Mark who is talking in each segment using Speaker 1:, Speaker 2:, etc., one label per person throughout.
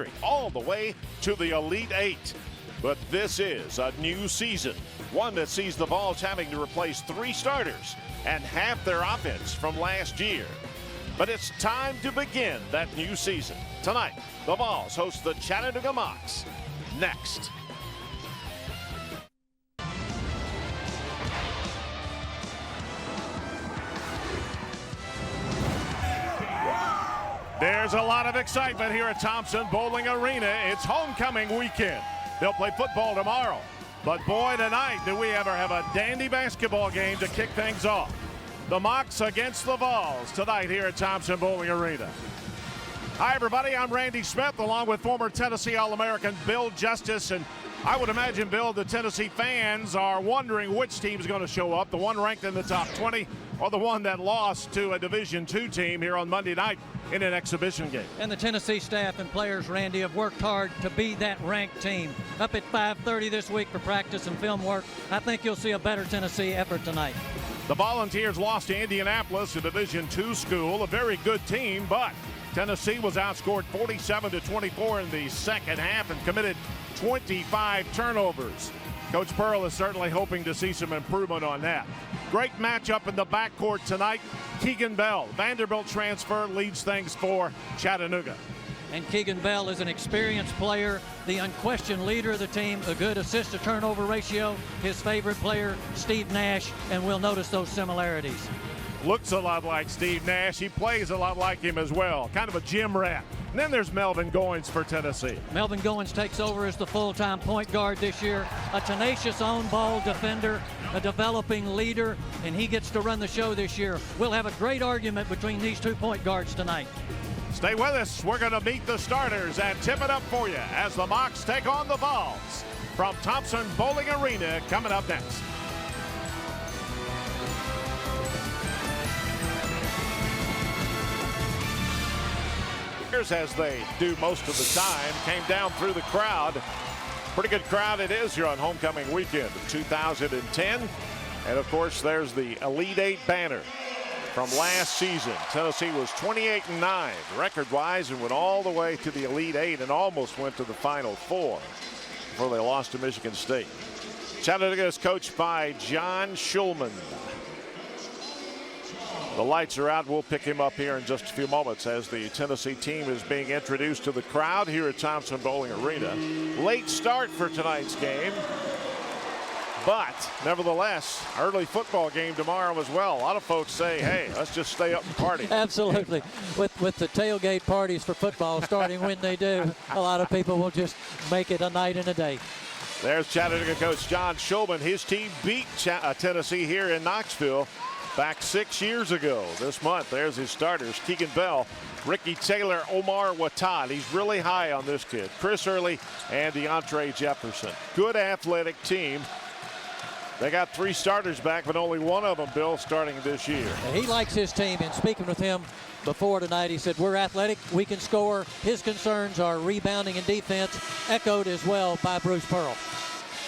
Speaker 1: victory all the way to the Elite Eight. But this is a new season, one that sees the Vols having to replace 3 starters and half their offense from last year. But it's time to begin that new season. Tonight, the Vols host the Chattanooga Mocs. Next. There's a lot of excitement here at Thompson-Boling Arena. It's homecoming weekend. They'll play football tomorrow. But boy, tonight, do we ever have a dandy basketball game to kick things off. The Mocs against the Vols tonight here at Thompson-Boling Arena. Hi, everybody. I'm Randy Smith, along with former Tennessee All-American Bill Justice. And I would imagine, Bill, the Tennessee fans are wondering which team's going to show up, the one ranked in the top 20 or the one that lost to a Division II team here on Monday night in an exhibition game.
Speaker 2: And the Tennessee staff and players, Randy, have worked hard to be that ranked team. Up at 5:30 this week for practice and film work. I think you'll see a better Tennessee effort tonight.
Speaker 1: The Volunteers lost to Indianapolis, a Division II school, a very good team, but Tennessee was outscored 47-24 in the second half and committed 25 turnovers. Coach Pearl is certainly hoping to see some improvement on that. Great matchup in the backcourt tonight. Keegan Bell, Vanderbilt transfer, leads things for Chattanooga.
Speaker 2: And Keegan Bell is an experienced player, the unquestioned leader of the team, a good assist-to-turnover ratio. His favorite player, Steve Nash, and we'll notice those similarities.
Speaker 1: Looks a lot like Steve Nash. He plays a lot like him as well. Kind of a gym rat. And then there's Melvin Goins for Tennessee.
Speaker 2: Melvin Goins takes over as the full-time point guard this year. A tenacious on-ball defender, a developing leader, and he gets to run the show this year. We'll have a great argument between these 2 point guards tonight.
Speaker 1: Stay with us. We're going to meet the starters and tip it up for you as the Mocs take on the Vols from Thompson-Boling Arena coming up next. As they do most of the time, came down through the crowd. Pretty good crowd it is here on homecoming weekend of 2010. And of course, there's the Elite Eight banner from last season. Tennessee was 28-9 record-wise and went all the way to the Elite Eight and almost went to the Final Four before they lost to Michigan State. Chattanooga is coached by John Schulman. The lights are out. We'll pick him up here in just a few moments as the Tennessee team is being introduced to the crowd here at Thompson-Boling Arena. Late start for tonight's game, but nevertheless, early football game tomorrow as well. A lot of folks say, hey, let's just stay up and party.
Speaker 2: Absolutely. With the tailgate parties for football starting when they do, a lot of people will just make it a night and a day.
Speaker 1: There's Chattanooga coach John Schulman. His team beat Tennessee here in Knoxville back 6 years ago this month. There's his starters: Keegan Bell, Ricky Taylor, Omar Watad. He's really high on this kid. Chris Early and DeAndre Jefferson. Good athletic team. They got 3 starters back, but only one of them, Bill, starting this year.
Speaker 2: And he likes his team, and speaking with him before tonight, he said, we're athletic, we can score. His concerns are rebounding and defense, echoed as well by Bruce Pearl.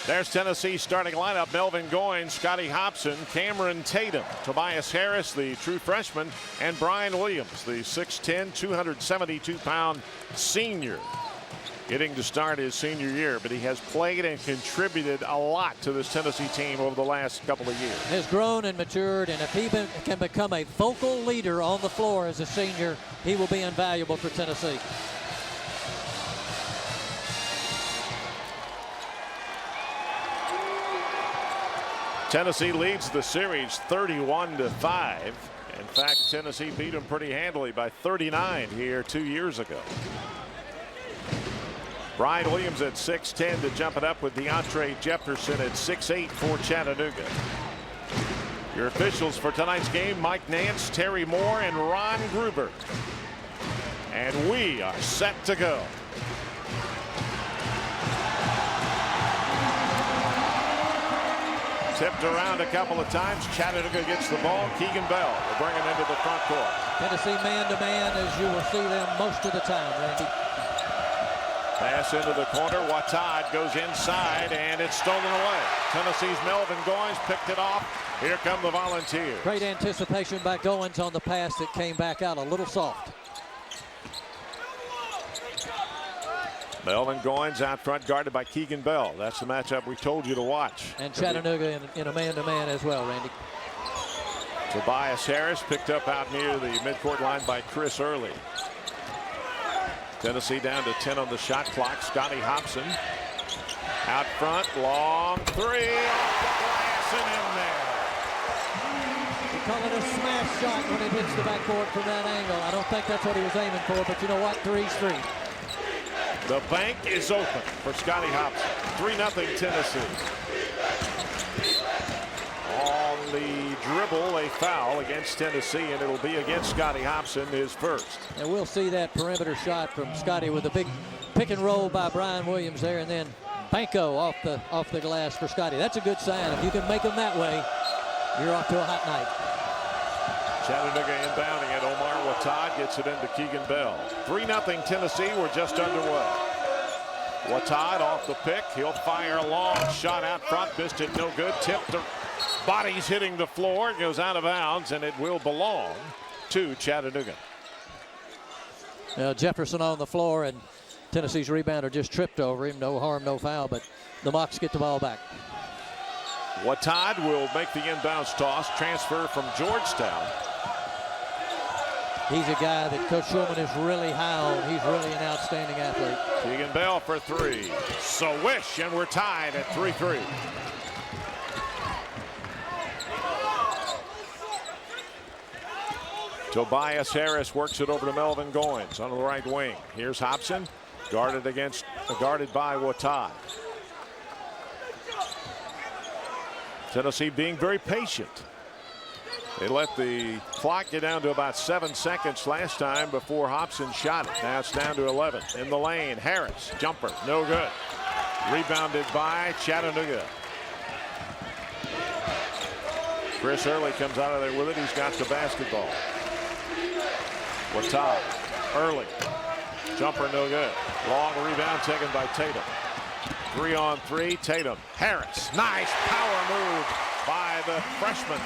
Speaker 1: There's Tennessee's starting lineup: Melvin Goins, Scotty Hobson, Cameron Tatum, Tobias Harris, the true freshman, and Brian Williams, the 6'10", 272-pound senior, getting to start his senior year. But he has played and contributed a lot to this Tennessee team over the last couple of years.
Speaker 2: Has grown and matured, and if he can become a vocal leader on the floor as a senior, he will be invaluable for Tennessee.
Speaker 1: Tennessee leads the series 31-5. In fact, Tennessee beat them pretty handily by 39 here 2 years ago. Brian Williams at 6'10" to jump it up with DeAndre Jefferson at 6'8" for Chattanooga. Your officials for tonight's game: Mike Nance, Terry Moore, and Ron Gruber. And we are set to go. Tipped around a couple of times. Chattanooga gets the ball. Keegan Bell will bring it into the front court.
Speaker 2: Tennessee man-to-man, as you will see them most of the time, Randy.
Speaker 1: Pass into the corner. Watad goes inside, and it's stolen away. Tennessee's Melvin Goins picked it off. Here come the Volunteers.
Speaker 2: Great anticipation by Goins on the pass that came back out a little soft.
Speaker 1: Melvin Goins out front, guarded by Keegan Bell. That's the matchup we told you to watch.
Speaker 2: And Chattanooga in a man-to-man as well, Randy.
Speaker 1: Tobias Harris picked up out near the midcourt line by Chris Early. Tennessee down to 10 on the shot clock. Scotty Hobson out front, long three off the glass and in there.
Speaker 2: You call it a smash shot when it hits the backboard from that angle. I don't think that's what he was aiming for, but you know what? Three's three.
Speaker 1: The bank is open for Scotty Hobson. 3-0 Tennessee. On the dribble, a foul against Tennessee, and it'll be against Scotty Hobson, his first.
Speaker 2: And we'll see that perimeter shot from Scotty with a big pick and roll by Brian Williams there, and then Panko off the glass for Scotty. That's a good sign. If you can make them that way, you're off to a hot night.
Speaker 1: Chattanooga inbounding it. Omar Watad gets it into Keegan Bell. 3-0 Tennessee. We're just underway. Watad off the pick. He'll fire a long shot out front. Missed it, no good. Tipped. Body's hitting the floor. It goes out of bounds, and it will belong to Chattanooga.
Speaker 2: Jefferson on the floor, and Tennessee's rebounder just tripped over him. No harm, no foul, but the Mocs get the ball back.
Speaker 1: Watad will make the inbounds toss. Transfer from Georgetown.
Speaker 2: He's a guy that Coach Schulman is really high on. He's really an outstanding athlete.
Speaker 1: Keegan Bell for three. Swish, and we're tied at 3-3. Tobias Harris works it over to Melvin Goins on the right wing. Here's Hobson, guarded by Watad. Tennessee being very patient. They let the clock get down to about 7 seconds last time before Hobson shot it. Now it's down to 11. In the lane, Harris, jumper, no good. Rebounded by Chattanooga. Chris Early comes out of there with it. He's got the basketball. Watad, Early, jumper, no good. Long rebound taken by Tatum. 3-on-3, Tatum, Harris, nice power move by the freshman,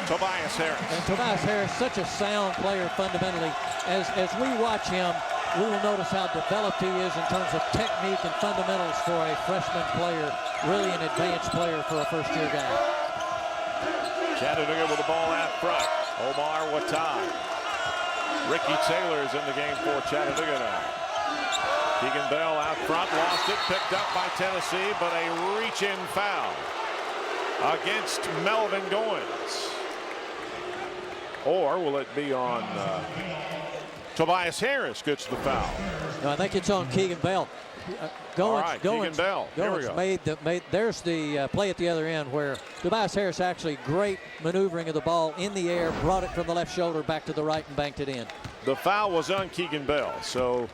Speaker 1: Tobias Harris.
Speaker 2: And Tobias Harris, such a sound player fundamentally. As we watch him, we will notice how developed he is in terms of technique and fundamentals for a freshman player. Really an advanced player for a first-year guy.
Speaker 1: Chattanooga with the ball out front. Omar Watad. Ricky Taylor is in the game for Chattanooga now. Keegan Bell out front, lost it, picked up by Tennessee, but a reach-in foul against Melvin Goins. Or will it be on Tobias Harris gets the foul?
Speaker 2: No, I think it's on Keegan Bell.
Speaker 1: Keegan Bell. Here we go.
Speaker 2: There's the play at the other end where Tobias Harris actually great maneuvering of the ball in the air, brought it from the left shoulder back to the right and banked it in.
Speaker 1: The foul was on Keegan Bell, so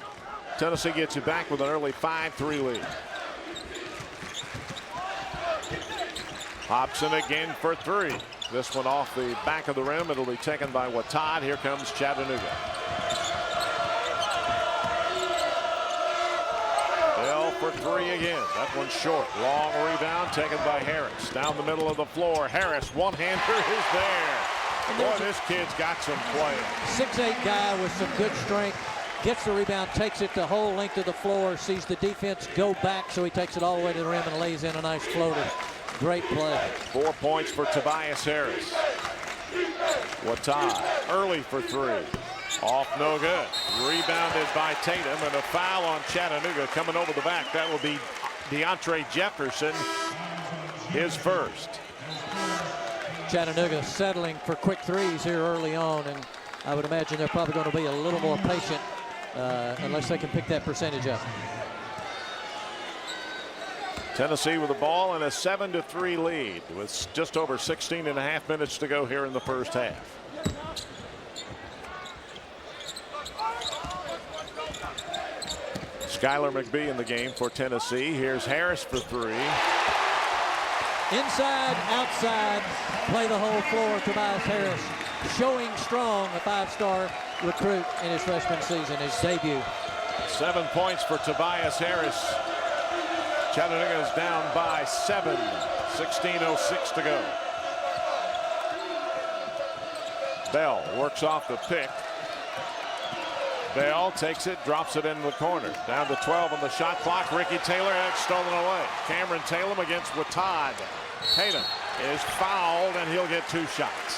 Speaker 1: Tennessee gets it back with an early 5-3 lead. Hobson again for three. This one off the back of the rim. It'll be taken by Watad. Here comes Chattanooga. Bell for three again. That one's short. Long rebound taken by Harris. Down the middle of the floor. Harris, one-hander is there. Boy, this kid's got some play.
Speaker 2: 6'8" guy with some good strength. Gets the rebound, takes it the whole length of the floor, sees the defense go back, so he takes it all the way to the rim and lays in a nice floater. Great play. 4
Speaker 1: points for Tobias Harris. Watad, Early for three. Off, no good. Rebounded by Tatum, and a foul on Chattanooga coming over the back. That will be DeAndre Jefferson, his first.
Speaker 2: Chattanooga settling for quick threes here early on, and I would imagine they're probably going to be a little more patient unless they can pick that percentage up.
Speaker 1: Tennessee with the ball and a 7-3 lead with just over 16.5 minutes to go here in the first half. Skylar McBee in the game for Tennessee. Here's Harris for three.
Speaker 2: Inside, outside, play the whole floor. Tobias Harris showing strong, a five-star recruit in his freshman season, his debut.
Speaker 1: 7 points for Tobias Harris. Chattanooga is down by 7. 16:06 to go. Bell works off the pick. Bell takes it, drops it in the corner. Down to 12 on the shot clock. Ricky Taylor had it stolen away. Cameron Tatum against Watad. Tatum is fouled, and he'll get 2 shots.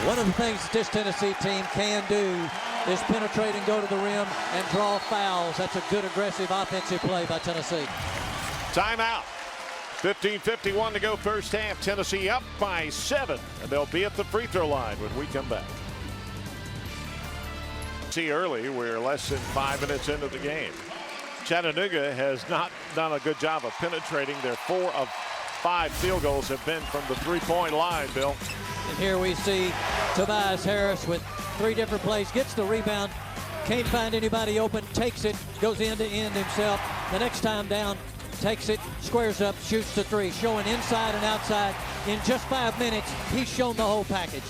Speaker 2: One of the things that this Tennessee team can do is penetrate and go to the rim and draw fouls. That's a good aggressive offensive play by Tennessee.
Speaker 1: Timeout. 15:51 to go first half. Tennessee up by 7, and they'll be at the free throw line when we come back. See early, we're less than 5 minutes into the game. Chattanooga has not done a good job of penetrating. Their 4 of 5 field goals have been from the three-point line, Bill.
Speaker 2: And here we see Tobias Harris with 3 different plays, gets the rebound, can't find anybody open, takes it, goes end to end himself. The next time down, takes it, squares up, shoots the 3, showing inside and outside. In just 5 minutes, he's shown the whole package.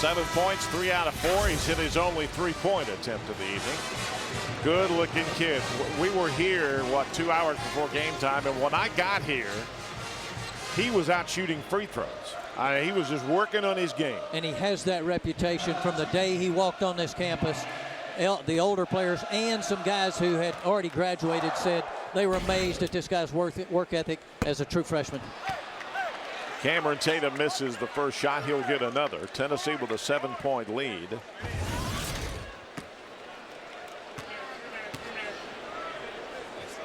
Speaker 1: 7 points, 3 out of 4. He's hit his only three-point attempt of the evening. Good-looking kid. We were here, 2 hours before game time, and when I got here, he was out shooting free throws. He was just working on his game.
Speaker 2: And he has that reputation from the day he walked on this campus. The older players and some guys who had already graduated said they were amazed at this guy's work ethic as a true freshman.
Speaker 1: Cameron Tatum misses the first shot. He'll get another. Tennessee with a 7-point lead.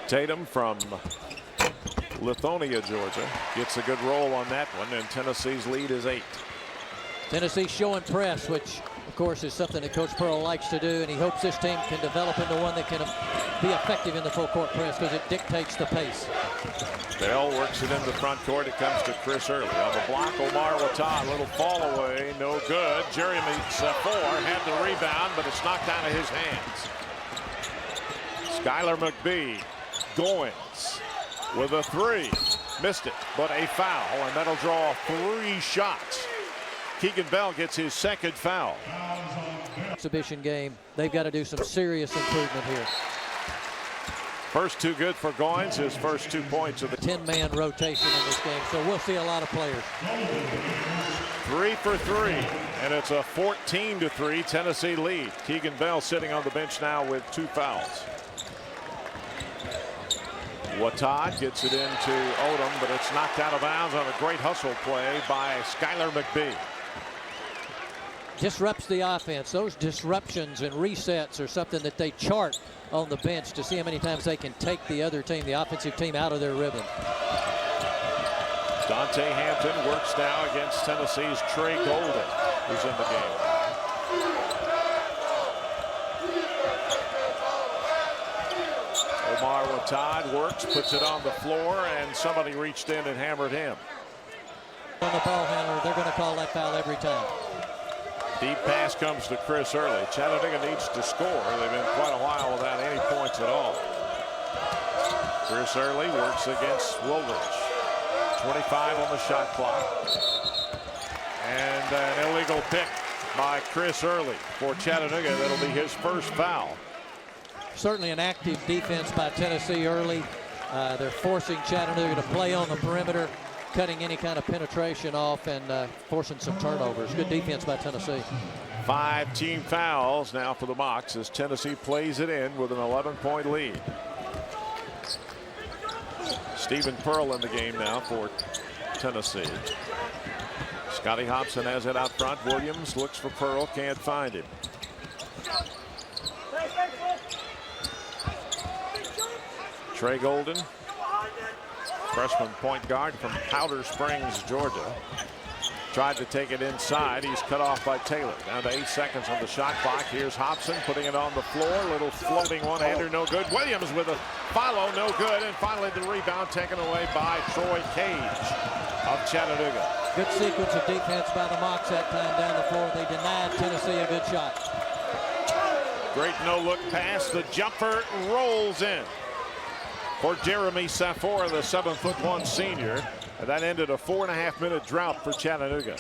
Speaker 1: Tatum from Lithonia, Georgia, gets a good roll on that one, and Tennessee's lead is 8.
Speaker 2: Tennessee showing press, which of course is something that Coach Pearl likes to do, and he hopes this team can develop into one that can be effective in the full court press because it dictates the pace.
Speaker 1: Bell works it in the front court. It comes to Chris Early on the block. Omar Watad, little fall away, no good. Jeremy Safor had the rebound, but it's knocked out of his hands. Skylar McBee, Goins with a 3, missed it, but a foul, and that'll draw 3 shots. Keegan Bell gets his 2nd foul.
Speaker 2: Exhibition game, they've got to do some serious improvement here.
Speaker 1: First 2 good for Goins, his first 2 points of the
Speaker 2: 10-man rotation in this game, so we'll see a lot of players.
Speaker 1: 3 for 3, and it's a 14-3 Tennessee lead. Keegan Bell sitting on the bench now with 2 fouls. Watad gets it into Odom, but it's knocked out of bounds on a great hustle play by Skylar McBee.
Speaker 2: Disrupts the offense. Those disruptions and resets are something that they chart on the bench to see how many times they can take the other team, the offensive team, out of their rhythm.
Speaker 1: Dante Hampton works now against Tennessee's Trey Golden, who's in the game. Omar Watad works, puts it on the floor, and somebody reached in and hammered him.
Speaker 2: On the ball handler, they're going to call that foul every time.
Speaker 1: Deep pass comes to Chris Early. Chattanooga needs to score. They've been quite a while without any points at all. Chris Early works against Woolridge. 25 on the shot clock. And an illegal pick by Chris Early for Chattanooga. That'll be his first foul.
Speaker 2: Certainly an active defense by Tennessee early. They're forcing Chattanooga to play on the perimeter, cutting any kind of penetration off and forcing some turnovers. Good defense by Tennessee.
Speaker 1: 5 team fouls now for the Mocs as Tennessee plays it in with an 11-point lead. Stephen Pearl in the game now for Tennessee. Scotty Hobson has it out front. Williams looks for Pearl, can't find him. Trey Golden, freshman point guard from Powder Springs, Georgia. Tried to take it inside. He's cut off by Taylor. Down to 8 seconds on the shot clock. Here's Hobson putting it on the floor. Little floating one-hander, no good. Williams with a follow, no good. And finally the rebound taken away by Troy Cage of Chattanooga.
Speaker 2: Good sequence of defense by the Mocs that time down the floor. They denied Tennessee a good shot.
Speaker 1: Great no-look pass. The jumper rolls in for Jeremy Safor, the 7'1" senior. And that ended a 4.5-minute drought for Chattanooga.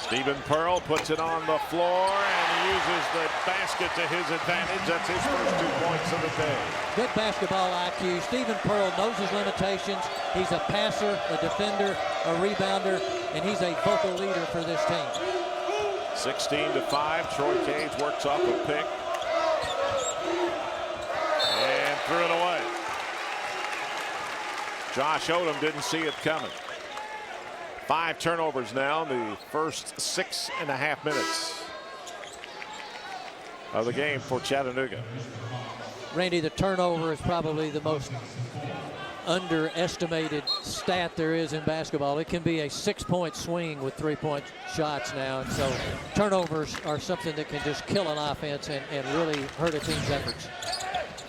Speaker 1: Stephen Pearl puts it on the floor and uses the basket to his advantage. That's his first 2 points of the day.
Speaker 2: Good basketball IQ. Stephen Pearl knows his limitations. He's a passer, a defender, a rebounder, and he's a vocal leader for this team.
Speaker 1: 16-5. Troy Cage works off a pick and threw it away. Josh Odom didn't see it coming. 5 turnovers now in the first 6.5 minutes of the game for Chattanooga.
Speaker 2: Randy, the turnover is probably the most underestimated stat there is in basketball. It can be a 6-point swing with 3-point shots now. And so turnovers are something that can just kill an offense and really hurt a team's efforts.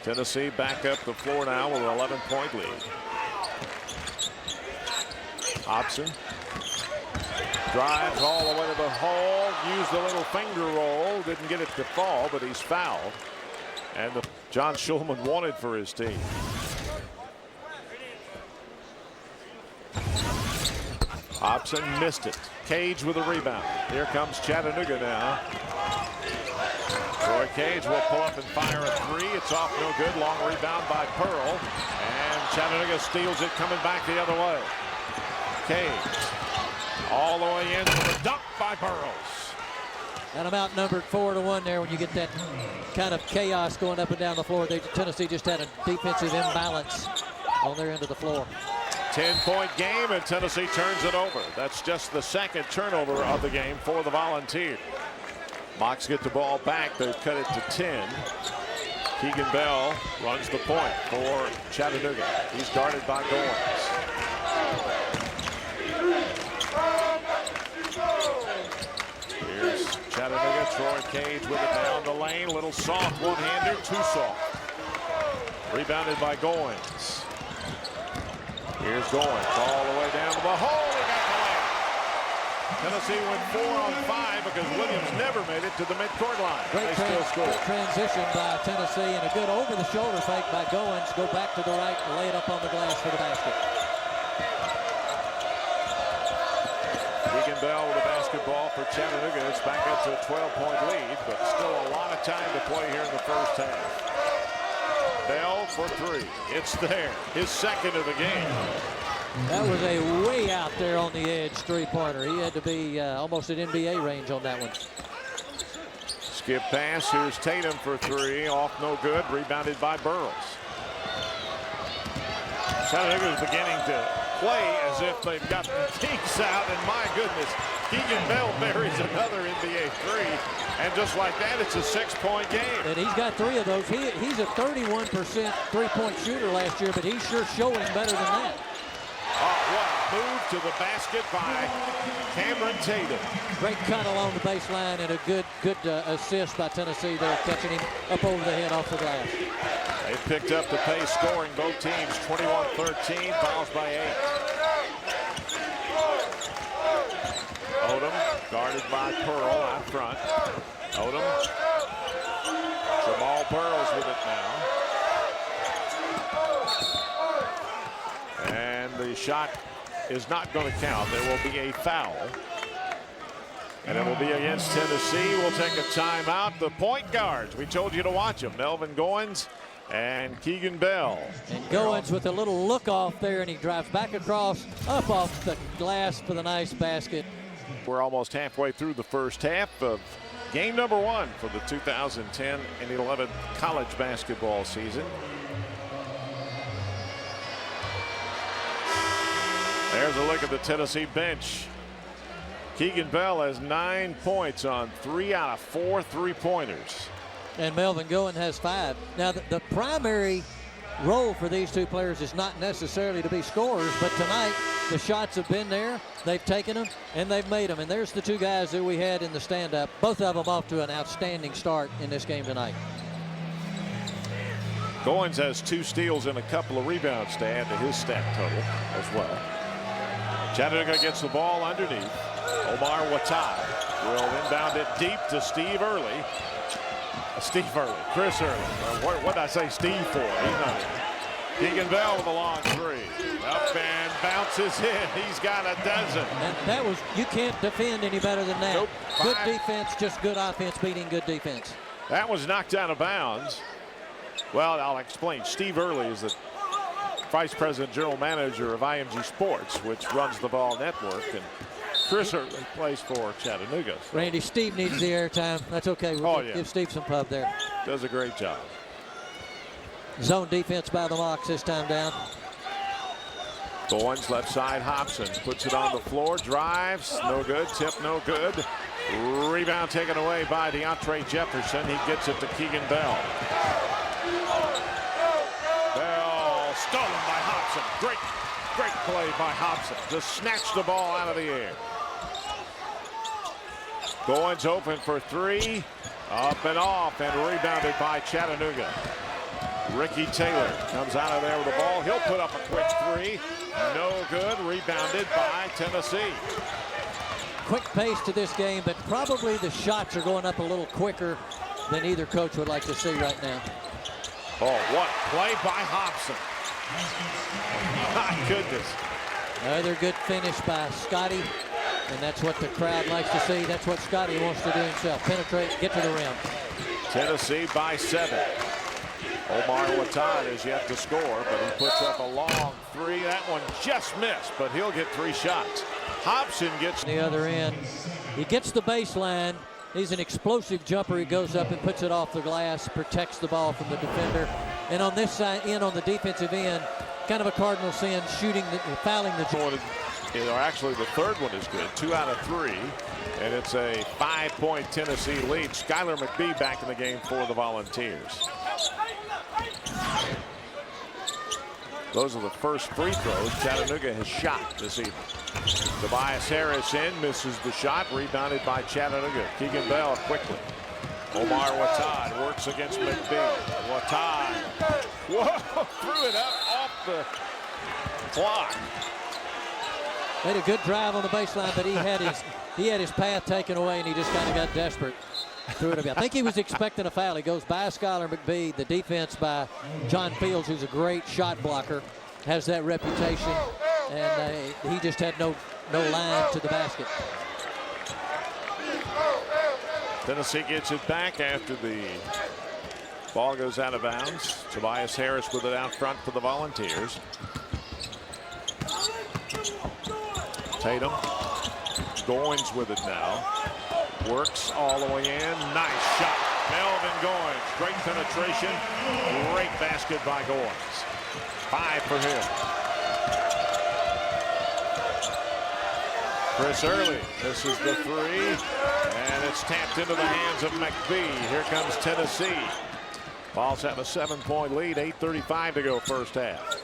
Speaker 1: Tennessee back up the floor now with an 11-point lead. Hobson drives all the way to the hole, used a little finger roll, didn't get it to fall, but he's fouled. And John Shulman wanted for his team. Hobson missed it. Cage with a rebound. Here comes Chattanooga now. Troy Cage will pull up and fire a 3. It's off, no good. Long rebound by Pearl. And Chattanooga steals it, coming back the other way. Cage all the way in for the dunk by Burroughs.
Speaker 2: And I'm outnumbered 4-1 there when you get that kind of chaos going up and down the floor. Tennessee just had a defensive imbalance on their end of the floor.
Speaker 1: 10-point game, and Tennessee turns it over. That's just the second turnover of the game for the Volunteers. Mocs get the ball back. They've cut it to 10. Keegan Bell runs the point for Chattanooga. He's guarded by Goins. Here's Chattanooga. Troy Cage with it down the lane. Little soft one-hander, too soft. Rebounded by Goins. Here's Goins all the way down to the hole. He got the layup. Tennessee went 4 on 5 because Williams never made it to the midcourt line.
Speaker 2: Great transition by Tennessee and a good over-the-shoulder fake by Goins. Go back to the right and lay it up on the glass for the basket.
Speaker 1: Keegan Bell with the basketball for Chattanooga. It's back up to a 12-point lead, but still a lot of time to play here in the first half. Bell for 3. It's there. His second of the game.
Speaker 2: That was a way out there on the edge three-pointer. He had to be almost at NBA range on that one.
Speaker 1: Skip pass. Here's Tatum for 3. Off no good. Rebounded by Burroughs. Chattanooga is beginning to play as if they've got the kinks out, and my goodness, Keegan Bell buries another NBA 3, and just like that, it's a 6-point game.
Speaker 2: And he's got 3 of those. He's a 31% three-point shooter last year, but he's sure showing better than that.
Speaker 1: What a move to the basket by Cameron Tatum.
Speaker 2: Great cut along the baseline and a good assist by Tennessee there, catching him up over the head off the glass.
Speaker 1: They picked up the pace scoring. Both teams 21-13, fouls by 8. Odom guarded by Pearl out front. Odom. Jamal Burroughs with it now. And the shot is not going to count. There will be a foul. And it will be against Tennessee. We'll take a timeout. The point guards, we told you to watch them. Melvin Goins and Keegan Bell.
Speaker 2: And Goins with a little look off there, and he drives back across, up off the glass for the nice basket.
Speaker 1: We're almost halfway through the first half of game number 1 for the 2010 and 11 college basketball season. There's a look at the Tennessee bench. Keegan Bell has 9 points on 3 out of 4 3-pointers.
Speaker 2: And Melvin Goins has 5. Now, the primary role for these two players is not necessarily to be scorers, but tonight the shots have been there, they've taken them, and they've made them. And there's the 2 guys that we had in the stand-up, both of them off to an outstanding start in this game tonight.
Speaker 1: Goins has 2 steals and a couple of rebounds to add to his stat total as well. Chattanooga gets the ball underneath. Omar Watai will inbound it deep to Steve Early. Chris Early. What did I say Steve for? He's not in. Keegan Bell with a long three. Up and bounces in. He's got a dozen.
Speaker 2: And that was, you can't defend any better than that.
Speaker 1: Nope.
Speaker 2: Good defense, just good offense beating good defense.
Speaker 1: That was knocked out of bounds. Well, I'll explain. Steve Early is the Vice President General Manager of IMG Sports, which runs the Ball Network, and Chris Early plays for Chattanooga. So.
Speaker 2: Randy, Steve needs the airtime. That's okay. We'll give Steve some pub there.
Speaker 1: Does a great job.
Speaker 2: Zone defense by the Mocs this time down.
Speaker 1: Goins left side. Hobson puts it on the floor. Drives. No good. Tip no good. Rebound taken away by DeAndre Jefferson. He gets it to Keegan Bell. Bell stolen by Hobson. Great play by Hobson. Just snatched the ball out of the air. Goins open for three. Up and off and rebounded by Chattanooga. Ricky Taylor comes out of there with the ball. He'll put up a quick three. No good. Rebounded by Tennessee.
Speaker 2: Quick pace to this game, but probably the shots are going up a little quicker than either coach would like to see right now.
Speaker 1: Oh, what play by Hobson. My goodness.
Speaker 2: Another good finish by Scotty, and that's what the crowd likes to see. That's what Scotty wants to do himself. Penetrate, get to the rim.
Speaker 1: Tennessee by 7. Omar Watad is yet to score, but he puts up a long three. That one just missed, but he'll get 3 shots. Hobson gets
Speaker 2: the other end. He gets the baseline. He's an explosive jumper. He goes up and puts it off the glass, protects the ball from the defender. And on this side, on the defensive end, kind of a cardinal sin, fouling the.
Speaker 1: Or actually, the third one is good. 2 out of 3, and it's a 5-point Tennessee lead. Skylar McBee back in the game for the Volunteers. Those are the first free throws Chattanooga has shot this evening. Tobias Harris misses the shot, rebounded by Chattanooga. Keegan Bell quickly. Omar Watad works against McBee. Watad, whoa, threw it up off the clock.
Speaker 2: Made a good drive on the baseline, but he had his path taken away, and he just kind of got desperate. Threw it up. I think he was expecting a foul. He goes by Skylar McBee. The defense by John Fields, who's a great shot blocker, has that reputation, and he just had no line to the basket.
Speaker 1: Tennessee gets it back after the ball goes out of bounds. Tobias Harris with it out front for the Volunteers. Tatum, Goins with it now. Works all the way in. Nice shot. Melvin Goins. Great penetration. Great basket by Goins. 5 for him. Chris Early. This is the three. And it's tapped into the hands of McBee. Here comes Tennessee. Vols have a 7-point lead. 8:35 to go first half.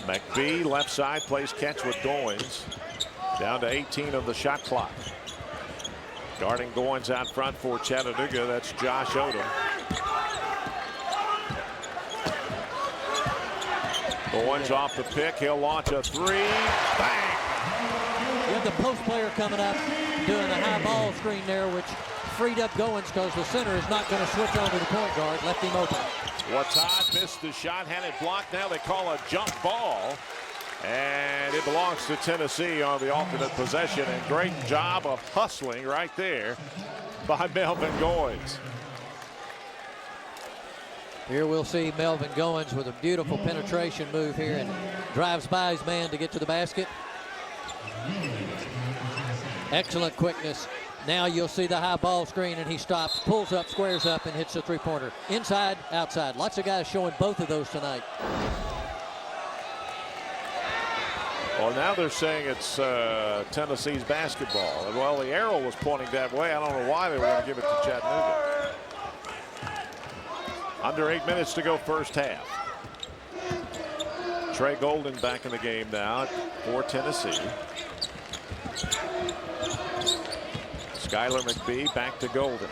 Speaker 1: McBee left side plays catch with Goins. Down to 18 on the shot clock. Guarding Goins out front for Chattanooga. That's Josh Odom. Goins off the pick. He'll launch a three. Bang!
Speaker 2: You have the post player coming up doing the high ball screen there, which freed up Goins because the center is not going to switch on to the point guard. Left him open.
Speaker 1: Watad missed the shot, had it blocked. Now they call a jump ball, and it belongs to Tennessee on the alternate possession. And great job of hustling right there by Melvin Goins.
Speaker 2: Here we'll see Melvin Goins with a beautiful penetration move here and drives by his man to get to the basket. Excellent quickness. Now you'll see the high ball screen, and he stops, pulls up, squares up, and hits the three-pointer. Inside, outside. Lots of guys showing both of those tonight.
Speaker 1: Well, now they're saying it's Tennessee's basketball. And well, the arrow was pointing that way. I don't know why they were going to give it to Chattanooga. Under 8 minutes to go first half. Trey Golden back in the game now for Tennessee. Skylar McBee back to Golden.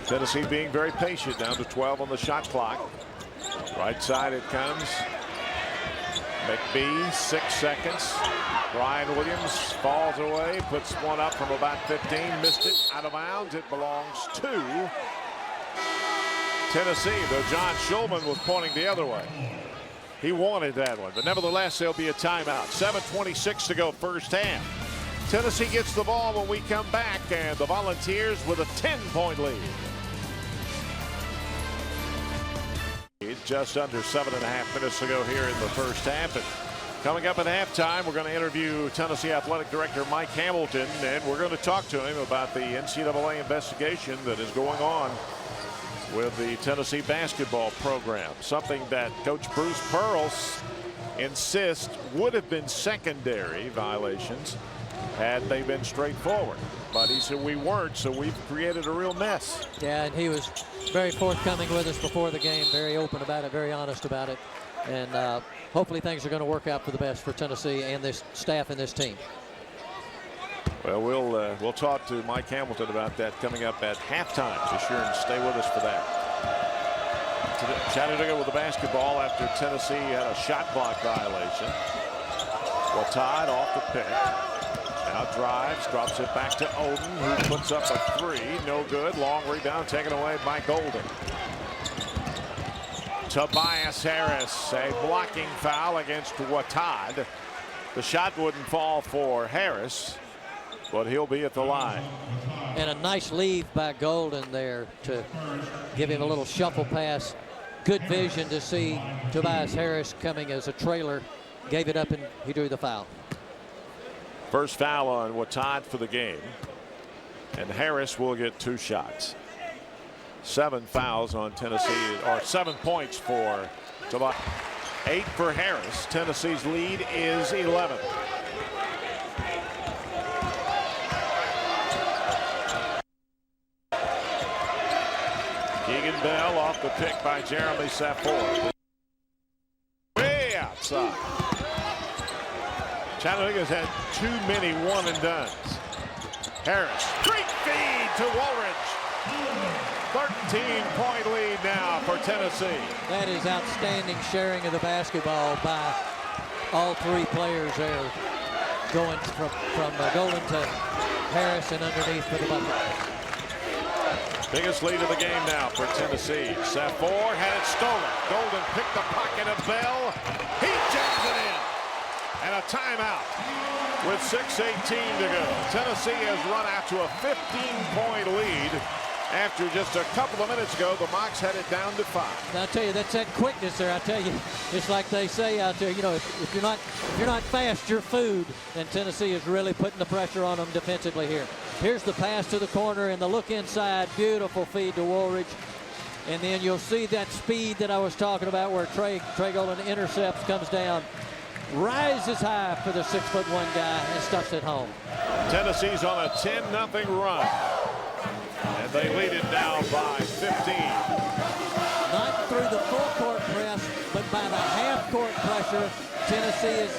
Speaker 1: Tennessee being very patient, down to 12 on the shot clock. Right side it comes. McBee, 6 seconds. Brian Williams falls away, puts one up from about 15, missed it, out of bounds. It belongs to Tennessee, though John Shulman was pointing the other way. He wanted that one, but nevertheless, there'll be a timeout. 7:26 to go first half. Tennessee gets the ball when we come back, and the Volunteers with a 10-point lead. Just under 7.5 minutes to go here in the first half. And coming up at halftime, we're going to interview Tennessee Athletic Director Mike Hamilton, and we're going to talk to him about the NCAA investigation that is going on with the Tennessee basketball program. Something that Coach Bruce Pearls insists would have been secondary violations had they been straightforward. But he said we weren't, so we've created a real mess.
Speaker 2: Yeah, and he was very forthcoming with us before the game, very open about it, very honest about it. And hopefully things are going to work out for the best for Tennessee and this staff and this team.
Speaker 1: Well, we'll talk to Mike Hamilton about that coming up at halftime. Be sure and stay with us for that. Chattanooga with the basketball after Tennessee had a shot clock violation. Wattad off the pick. Now drives, drops it back to Oden, who puts up a three. No good. Long rebound taken away by Golden. Tobias Harris, a blocking foul against Wattad. The shot wouldn't fall for Harris, but he'll be at the line.
Speaker 2: And a nice leave by Golden there to give him a little shuffle pass. Good vision to see Tobias Harris coming as a trailer. Gave it up and he drew the foul.
Speaker 1: First foul on Wattad for the game. And Harris will get 2 shots. 7 fouls on Tennessee, or 7 points for Tobias. 8 for Harris. Tennessee's lead is 11. Keegan Bell off the pick by Jeremy Safor. Way outside. Chattanooga's had too many one-and-dones. Harris, great feed to Woolridge. 13-point lead now for Tennessee.
Speaker 2: That is outstanding sharing of the basketball by all 3 players there, going from Golden to Harris and underneath for the bucket.
Speaker 1: Biggest lead of the game now for Tennessee. Safor had it stolen. Golden picked the pocket of Bell. He jams it in. And a timeout with 6:18 to go. Tennessee has run out to a 15-point lead. After just a couple of minutes ago, the Mocs had it down to 5.
Speaker 2: Now, I tell you, that's that quickness there. I tell you, it's like they say out there. You know, if you're not fast, you're food. And Tennessee is really putting the pressure on them defensively here. Here's the pass to the corner and the look inside. Beautiful feed to Woolridge. And then you'll see that speed that I was talking about, where Trey Golden intercepts, comes down, rises high for the 6'1" guy, and stuffs it home.
Speaker 1: Tennessee's on a 10-0 run. And they lead it now by 15.
Speaker 2: Not through the full court press, but by the half court pressure. Tennessee is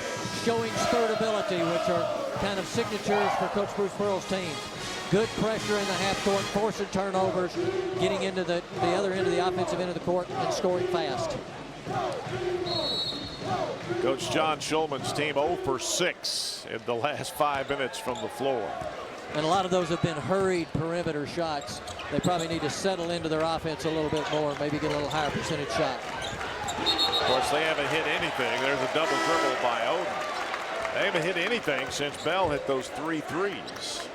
Speaker 2: showing spurtability, which are kind of signatures for Coach Bruce Pearl's team. Good pressure in the half court, forcing turnovers, getting into the other end of the offensive end of the court and scoring fast.
Speaker 1: Coach John Shulman's team 0 for 6 in the last 5 minutes from the floor.
Speaker 2: And a lot of those have been hurried perimeter shots. They probably need to settle into their offense a little bit more, maybe get a little higher percentage shot.
Speaker 1: Of course, they haven't hit anything. There's a double dribble by Oden. They haven't hit anything since Bell hit those 3 threes.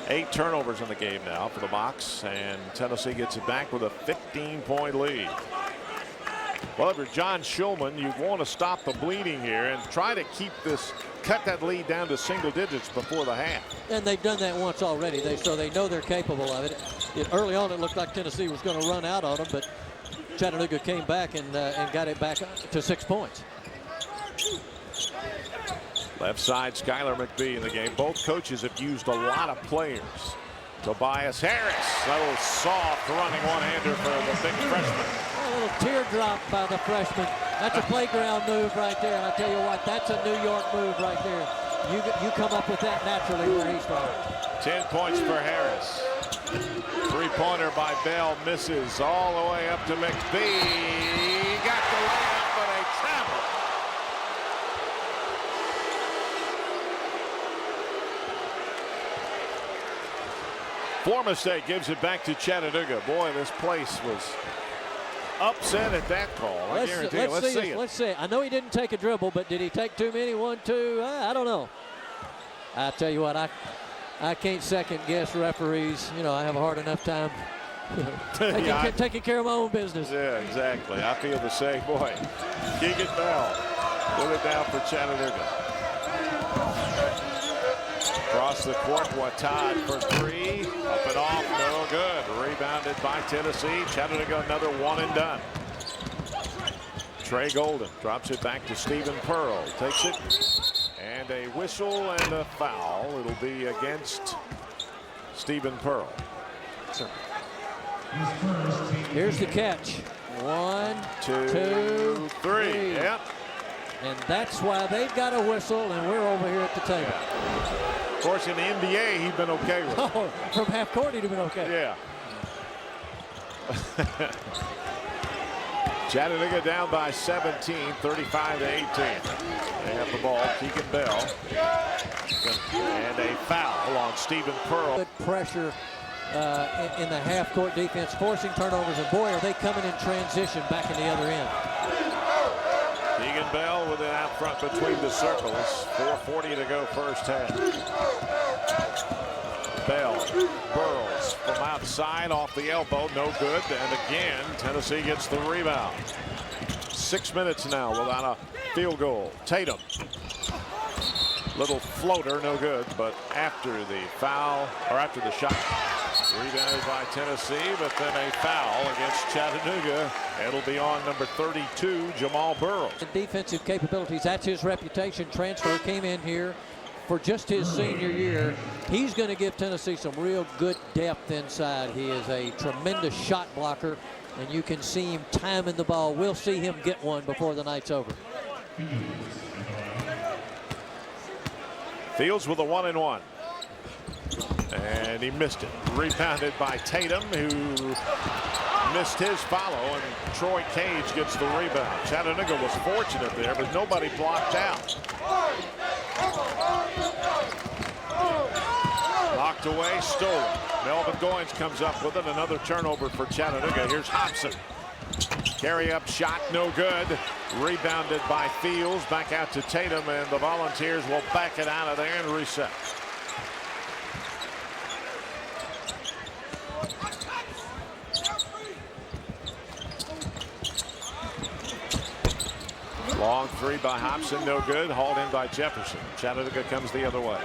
Speaker 1: 8 turnovers in the game now for the Mocs, and Tennessee gets it back with a 15-point lead. Well, if you're John Shulman, you want to stop the bleeding here and try to cut that lead down to single digits before the half.
Speaker 2: And they've done that once already, so they know they're capable of it. Early on, it looked like Tennessee was going to run out on them, but Chattanooga came back and got it back to 6 points.
Speaker 1: Left side, Skylar McBee in the game. Both coaches have used a lot of players. Tobias Harris, a little soft running one-hander for the big freshman.
Speaker 2: A little teardrop by the freshman. That's a playground move right there. And I tell you what, that's a New York move right there. You come up with that naturally where he's from.
Speaker 1: 10 points for Harris. 3-pointer by Bell misses all the way up to McBee. Got the layup, but a travel Florida State gives it back to Chattanooga. Boy, this place was upset at that call. I guarantee you. Let's see it.
Speaker 3: Let's see. I know he didn't take a dribble, but did he take too many? 1, 2. I don't know. I tell you what, I can't second guess referees. You know, I have a hard enough time taking care of my own business.
Speaker 1: Yeah, exactly. I feel the same way. Keegan Bell with it down for Chattanooga. Across the court, Watad for 3. Up and off, no good. Rebounded by Tennessee. Chattanooga another one and done. Trey Golden drops it back to Stephen Pearl. Takes it. And a whistle and a foul. It'll be against Stephen Pearl.
Speaker 3: Here's the catch. 1, 2, 3.
Speaker 1: Yep.
Speaker 3: And that's why they've got a whistle, and we're over here at the table.
Speaker 1: Yeah. Of course, in the NBA, he's been okay with it.
Speaker 3: Oh, from half court, he'd have been okay.
Speaker 1: Yeah. Chattanooga down by 17, 35 to 18. They have the ball. Keegan Bell. And a foul on Stephen Pearl.
Speaker 3: Good pressure in the half court defense, forcing turnovers. And boy, are they coming in transition back in the other end.
Speaker 1: Keegan Bell with it out front between the circles. 4:40 to go first half. Bell burrows from outside off the elbow, no good. And again, Tennessee gets the rebound. 6 minutes now without a field goal. Tatum. Little floater, no good. But after the foul, or after the shot, rebounded by Tennessee, but then a foul against Chattanooga. It'll be on number 32, Jamal Burrows.
Speaker 3: Defensive capabilities, that's his reputation. Transfer, came in here for just his senior year. He's going to give Tennessee some real good depth inside. He is a tremendous shot blocker, and you can see him timing the ball. We'll see him get one before the night's over.
Speaker 1: Fields with a 1-and-1. And he missed it. Rebounded by Tatum, who missed his follow, and Troy Cage gets the rebound. Chattanooga was fortunate there, but nobody blocked out. Knocked away, stolen. Melvin Goins comes up with it. Another turnover for Chattanooga. Here's Hobson. Carry up shot, no good. Rebounded by Fields. Back out to Tatum, and the Volunteers will back it out of there and reset. Long 3 by Hobson, no good. Hauled in by Jefferson. Chattanooga comes the other way.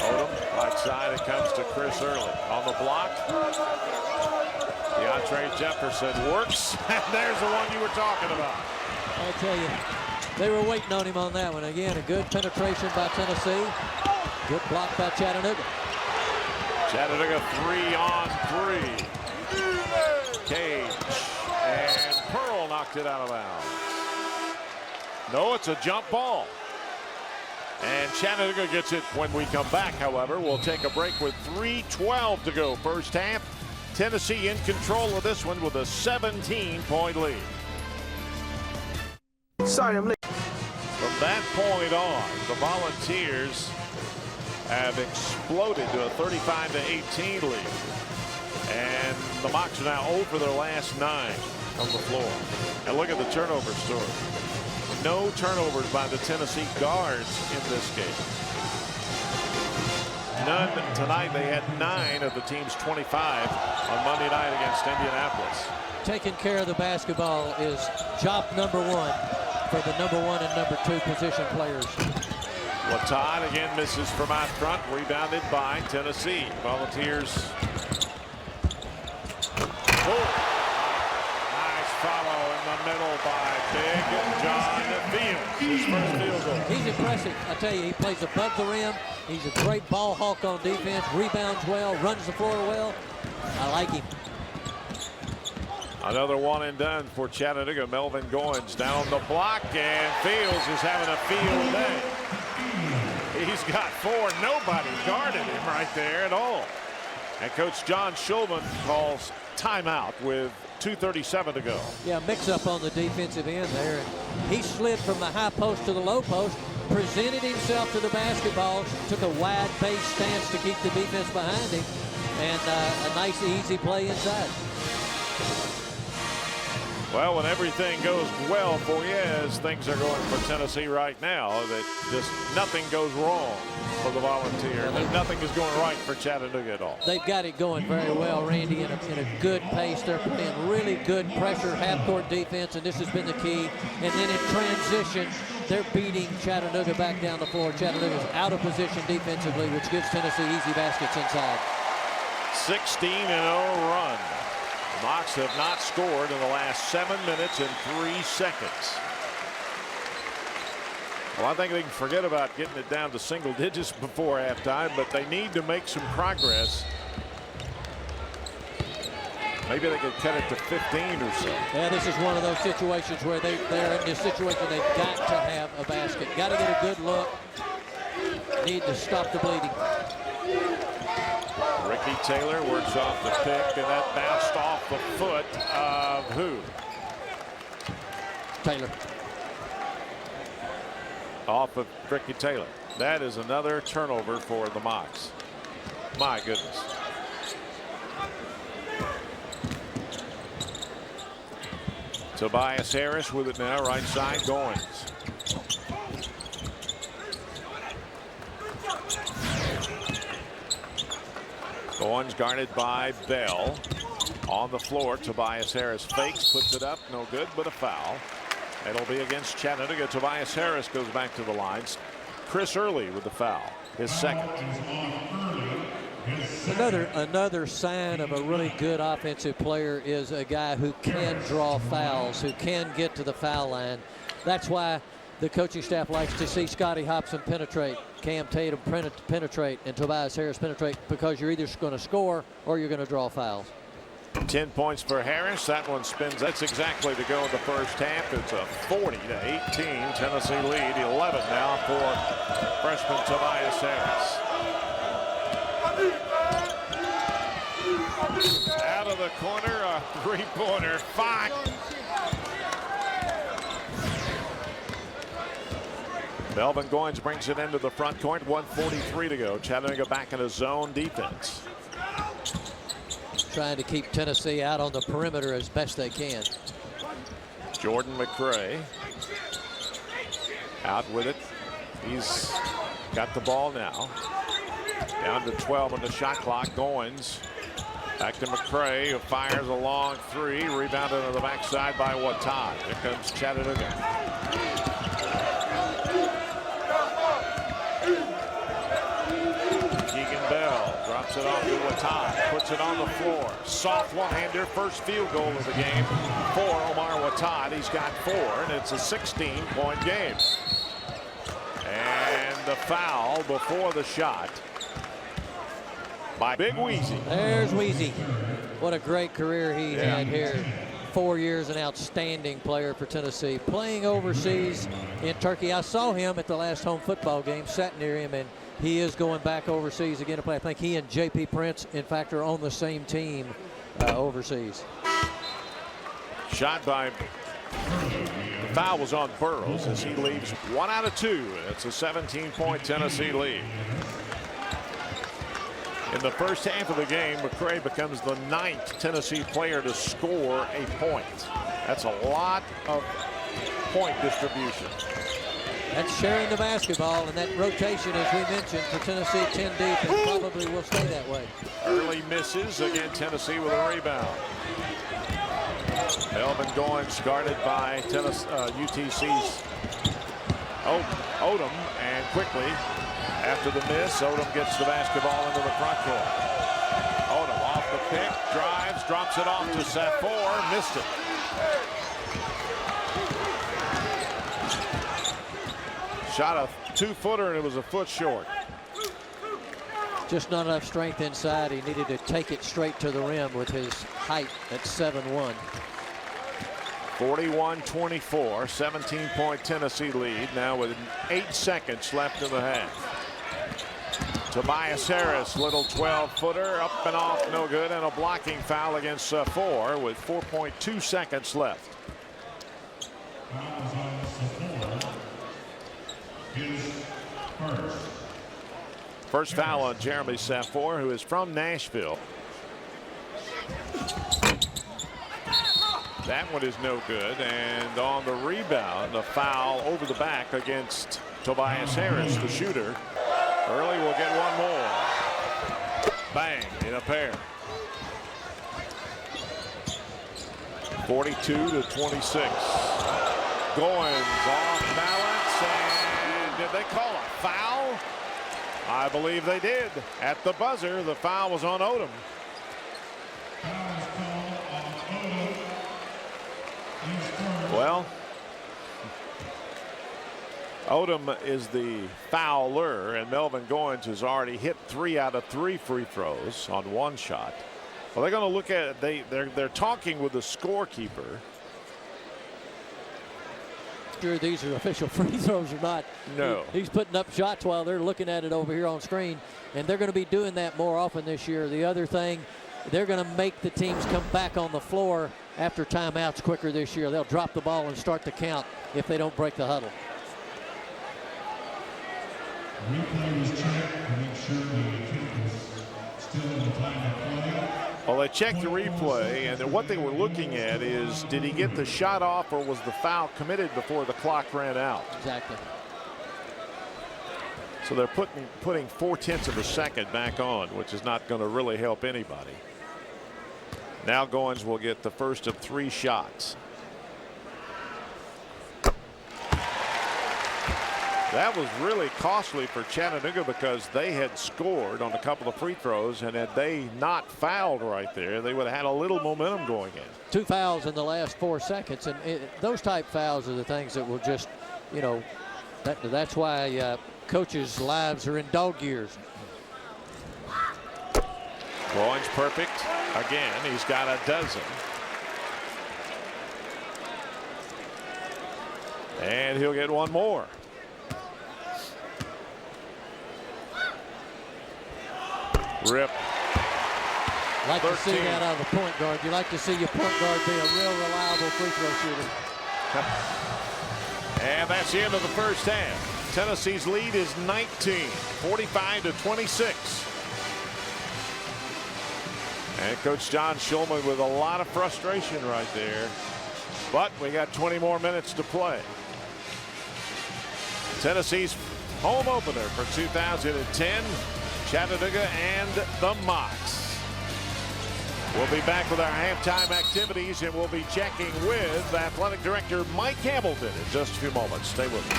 Speaker 1: Odom, right side, it comes to Chris Early. On the block, DeAndre Jefferson works, and there's the one you were talking about.
Speaker 3: I'll tell you, they were waiting on him on that one. Again, a good penetration by Tennessee. Good block by Chattanooga.
Speaker 1: Chattanooga 3-on-3. Cage and Pearl knocked it out of bounds. No, it's a jump ball. And Chattanooga gets it when we come back. However, we'll take a break with 3:12 to go first half. Tennessee in control of this one with a 17-point lead.
Speaker 4: Sorry, I'm late.
Speaker 1: From that point on, the Volunteers have exploded to a 35-18 lead. And the Mocs are now 0 for their last 9 on the floor. And look at the turnover story. No turnovers by the Tennessee guards in this game. None tonight. They had 9 of the team's 25 on Monday night against Indianapolis.
Speaker 3: Taking care of the basketball is job number 1 for the number 1 and number 2 position players.
Speaker 1: Watad again misses from out front. Rebounded by Tennessee. Volunteers. Oh. Nice follow in the middle by Big John Fields. His first field goal.
Speaker 3: He's impressive. I tell you, he plays above the rim. He's a great ball hawk on defense. Rebounds well. Runs the floor well. I like him.
Speaker 1: Another one and done for Chattanooga. Melvin Goins down the block, and Fields is having a field day. He's got 4. Nobody guarded him right there at all. And Coach John Shulman calls timeout with 2:37 to go.
Speaker 3: Yeah, mix up on the defensive end there. And he slid from the high post to the low post, presented himself to the basketball, took a wide base stance to keep the defense behind him, and a nice, easy play inside.
Speaker 1: Well, when everything goes well for you, as things are going for Tennessee right now, that just nothing goes wrong for the Volunteers. And nothing is going right for Chattanooga at all.
Speaker 3: They've got it going very well, Randy, in a good pace. They're playing really good pressure, half-court defense, and this has been the key. And then in transition, they're beating Chattanooga back down the floor. Chattanooga's out of position defensively, which gives Tennessee easy baskets inside.
Speaker 1: 16-0 run. The Mocs have not scored in the last 7 minutes and 3 seconds. Well, I think they can forget about getting it down to single digits before halftime, but they need to make some progress. Maybe they could cut it to 15 or so.
Speaker 3: Yeah, this is one of those situations where they're in this situation. They've got to have a basket. Got to get a good look. Need to stop the bleeding.
Speaker 1: Ricky Taylor works off the pick, and that bounced off the foot of who?
Speaker 3: Taylor.
Speaker 1: Off of Ricky Taylor. That is another turnover for the Mocs. My goodness. Tobias Harris with it now, right side, Goins. Goins guarded by Bell. On the floor, Tobias Harris fakes, puts it up, no good, but a foul. It'll be against Chattanooga. Tobias Harris goes back to the lines. Chris Early with the foul, his second.
Speaker 3: Another sign of a really good offensive player is a guy who can draw fouls, who can get to the foul line. That's why the coaching staff likes to see Scotty Hobson penetrate, Cam Tatum penetrate, and Tobias Harris penetrate, because you're either going to score or you're going to draw fouls.
Speaker 1: 10 points for Harris. That one spins. That's exactly to go in the first half. It's a 40-18 Tennessee lead. 11 now for freshman Tobias Harris. Out of the corner, a three-pointer. Fine. Melvin Goins brings it into the front court. 1:43 to go. Chattanooga back in a zone defense.
Speaker 3: Trying to keep Tennessee out on the perimeter as best they can.
Speaker 1: Jordan McCray out with it. He's got the ball now. Down to 12 on the shot clock. Goins back to McCray, who fires a long three. Rebounded on the backside by Watad. Here comes Chattanooga. Drops it off to Watad, puts it on the floor. Soft one-hander, first field goal of the game for Omar Watad. He's got 4, and it's a 16-point game. And the foul before the shot by Big Weezy.
Speaker 3: There's Weezy. What a great career he had here. 4 years, an outstanding player for Tennessee. Playing overseas in Turkey. I saw him at the last home football game, sat near him, and he is going back overseas again to play. I think he and J.P. Prince, in fact, are on the same team overseas.
Speaker 1: Shot by, the foul was on Burrows as he leaves 1 out of 2. It's a 17-point Tennessee lead. In the first half of the game, McCray becomes the 9th Tennessee player to score a point. That's a lot of point distribution.
Speaker 3: That's sharing the basketball, and that rotation, as we mentioned, for Tennessee 10 deep, and probably will stay that way.
Speaker 1: Early misses. Again, Tennessee with a rebound. Melvin Goins guarded by UTC's Odom, and quickly after the miss, Odom gets the basketball into the front court. Odom off the pick, drives, drops it off to Safour, missed it. Shot a 2-footer, and it was a foot short.
Speaker 3: Just not enough strength inside. He needed to take it straight to the rim with his height at 7'1".
Speaker 1: 41-24, 17-point Tennessee lead now with 8 seconds left in the half. Tobias Harris, little 12-footer, up and off, no good, and a blocking foul against 4 with 4.2 seconds left. First foul on Jeremy Safour, who is from Nashville. That one is no good, and on the rebound, a foul over the back against Tobias Harris, the shooter. Early will get one more. Bang, in a pair. 42-26. Goins off balance, and did they call a foul? I believe they did. At the buzzer, the foul was on Odom. Well, Odom is the fouler, and Melvin Goins has already hit 3 out of 3 free throws on one shot. Well, they're going to look at they're talking with the scorekeeper.
Speaker 3: Sure, these are official free throws or not.
Speaker 1: No.
Speaker 3: He's putting up shots while they're looking at it over here on screen, and they're going to be doing that more often this year. The other thing, they're going to make the teams come back on the floor after timeouts quicker this year. They'll drop the ball and start the count if they don't break the huddle.
Speaker 4: Replay was checked to make sure the kick was still in the time of play.
Speaker 1: Well, they checked the replay, and what they were looking at is, did he get the shot off, or was the foul committed before the clock ran out?
Speaker 3: Exactly.
Speaker 1: So they're putting 0.4 of a second back on, which is not going to really help anybody. Now Goins will get the first of 3 shots. That was really costly for Chattanooga because they had scored on a couple of free throws, and had they not fouled right there, they would have had a little momentum going in.
Speaker 3: 2 fouls in the last 4 seconds, and those type fouls are the things that will just, you know, that's why coaches' lives are in dog years.
Speaker 1: Goins perfect again. He's got a dozen. And he'll get one more. Rip.
Speaker 3: Like
Speaker 1: 13.
Speaker 3: to see that out of the point guard. You like to see your point guard be a real reliable free throw shooter.
Speaker 1: And that's the end of the first half. Tennessee's lead is 19, 45-26. And Coach John Shulman with a lot of frustration right there. But we got 20 more minutes to play. Tennessee's home opener for 2010. Chattanooga and the Mocs. We'll be back with our halftime activities, and we'll be checking with Athletic Director Mike Hamilton in just a few moments. Stay with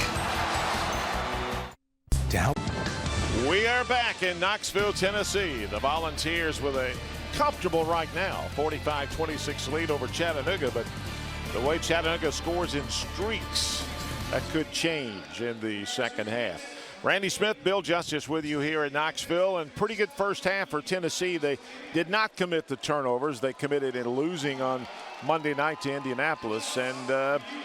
Speaker 1: us. We are back in Knoxville, Tennessee. The Volunteers with a comfortable right now 45-26 lead over Chattanooga, but the way Chattanooga scores in streaks, that could change in the second half. Randy Smith, Bill Justice with you here in Knoxville, and pretty good first half for Tennessee. They did not commit the turnovers they committed in losing on Monday night to Indianapolis, and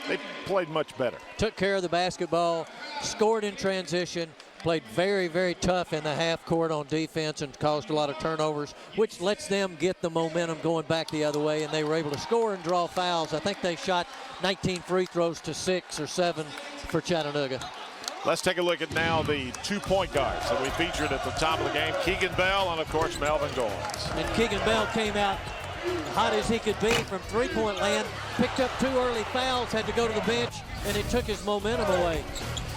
Speaker 1: they played much better.
Speaker 3: Took care of the basketball, scored in transition, played very, very tough in the half court on defense and caused a lot of turnovers, which lets them get the momentum going back the other way, and they were able to score and draw fouls. I think they shot 19 free throws to 6 or 7 for Chattanooga.
Speaker 1: Let's take a look at now the 2-point guards that we featured at the top of the game. Keegan Bell and, of course, Melvin Goins.
Speaker 3: And Keegan Bell came out hot as he could be from three-point land, picked up 2 early fouls, had to go to the bench, and it took his momentum away.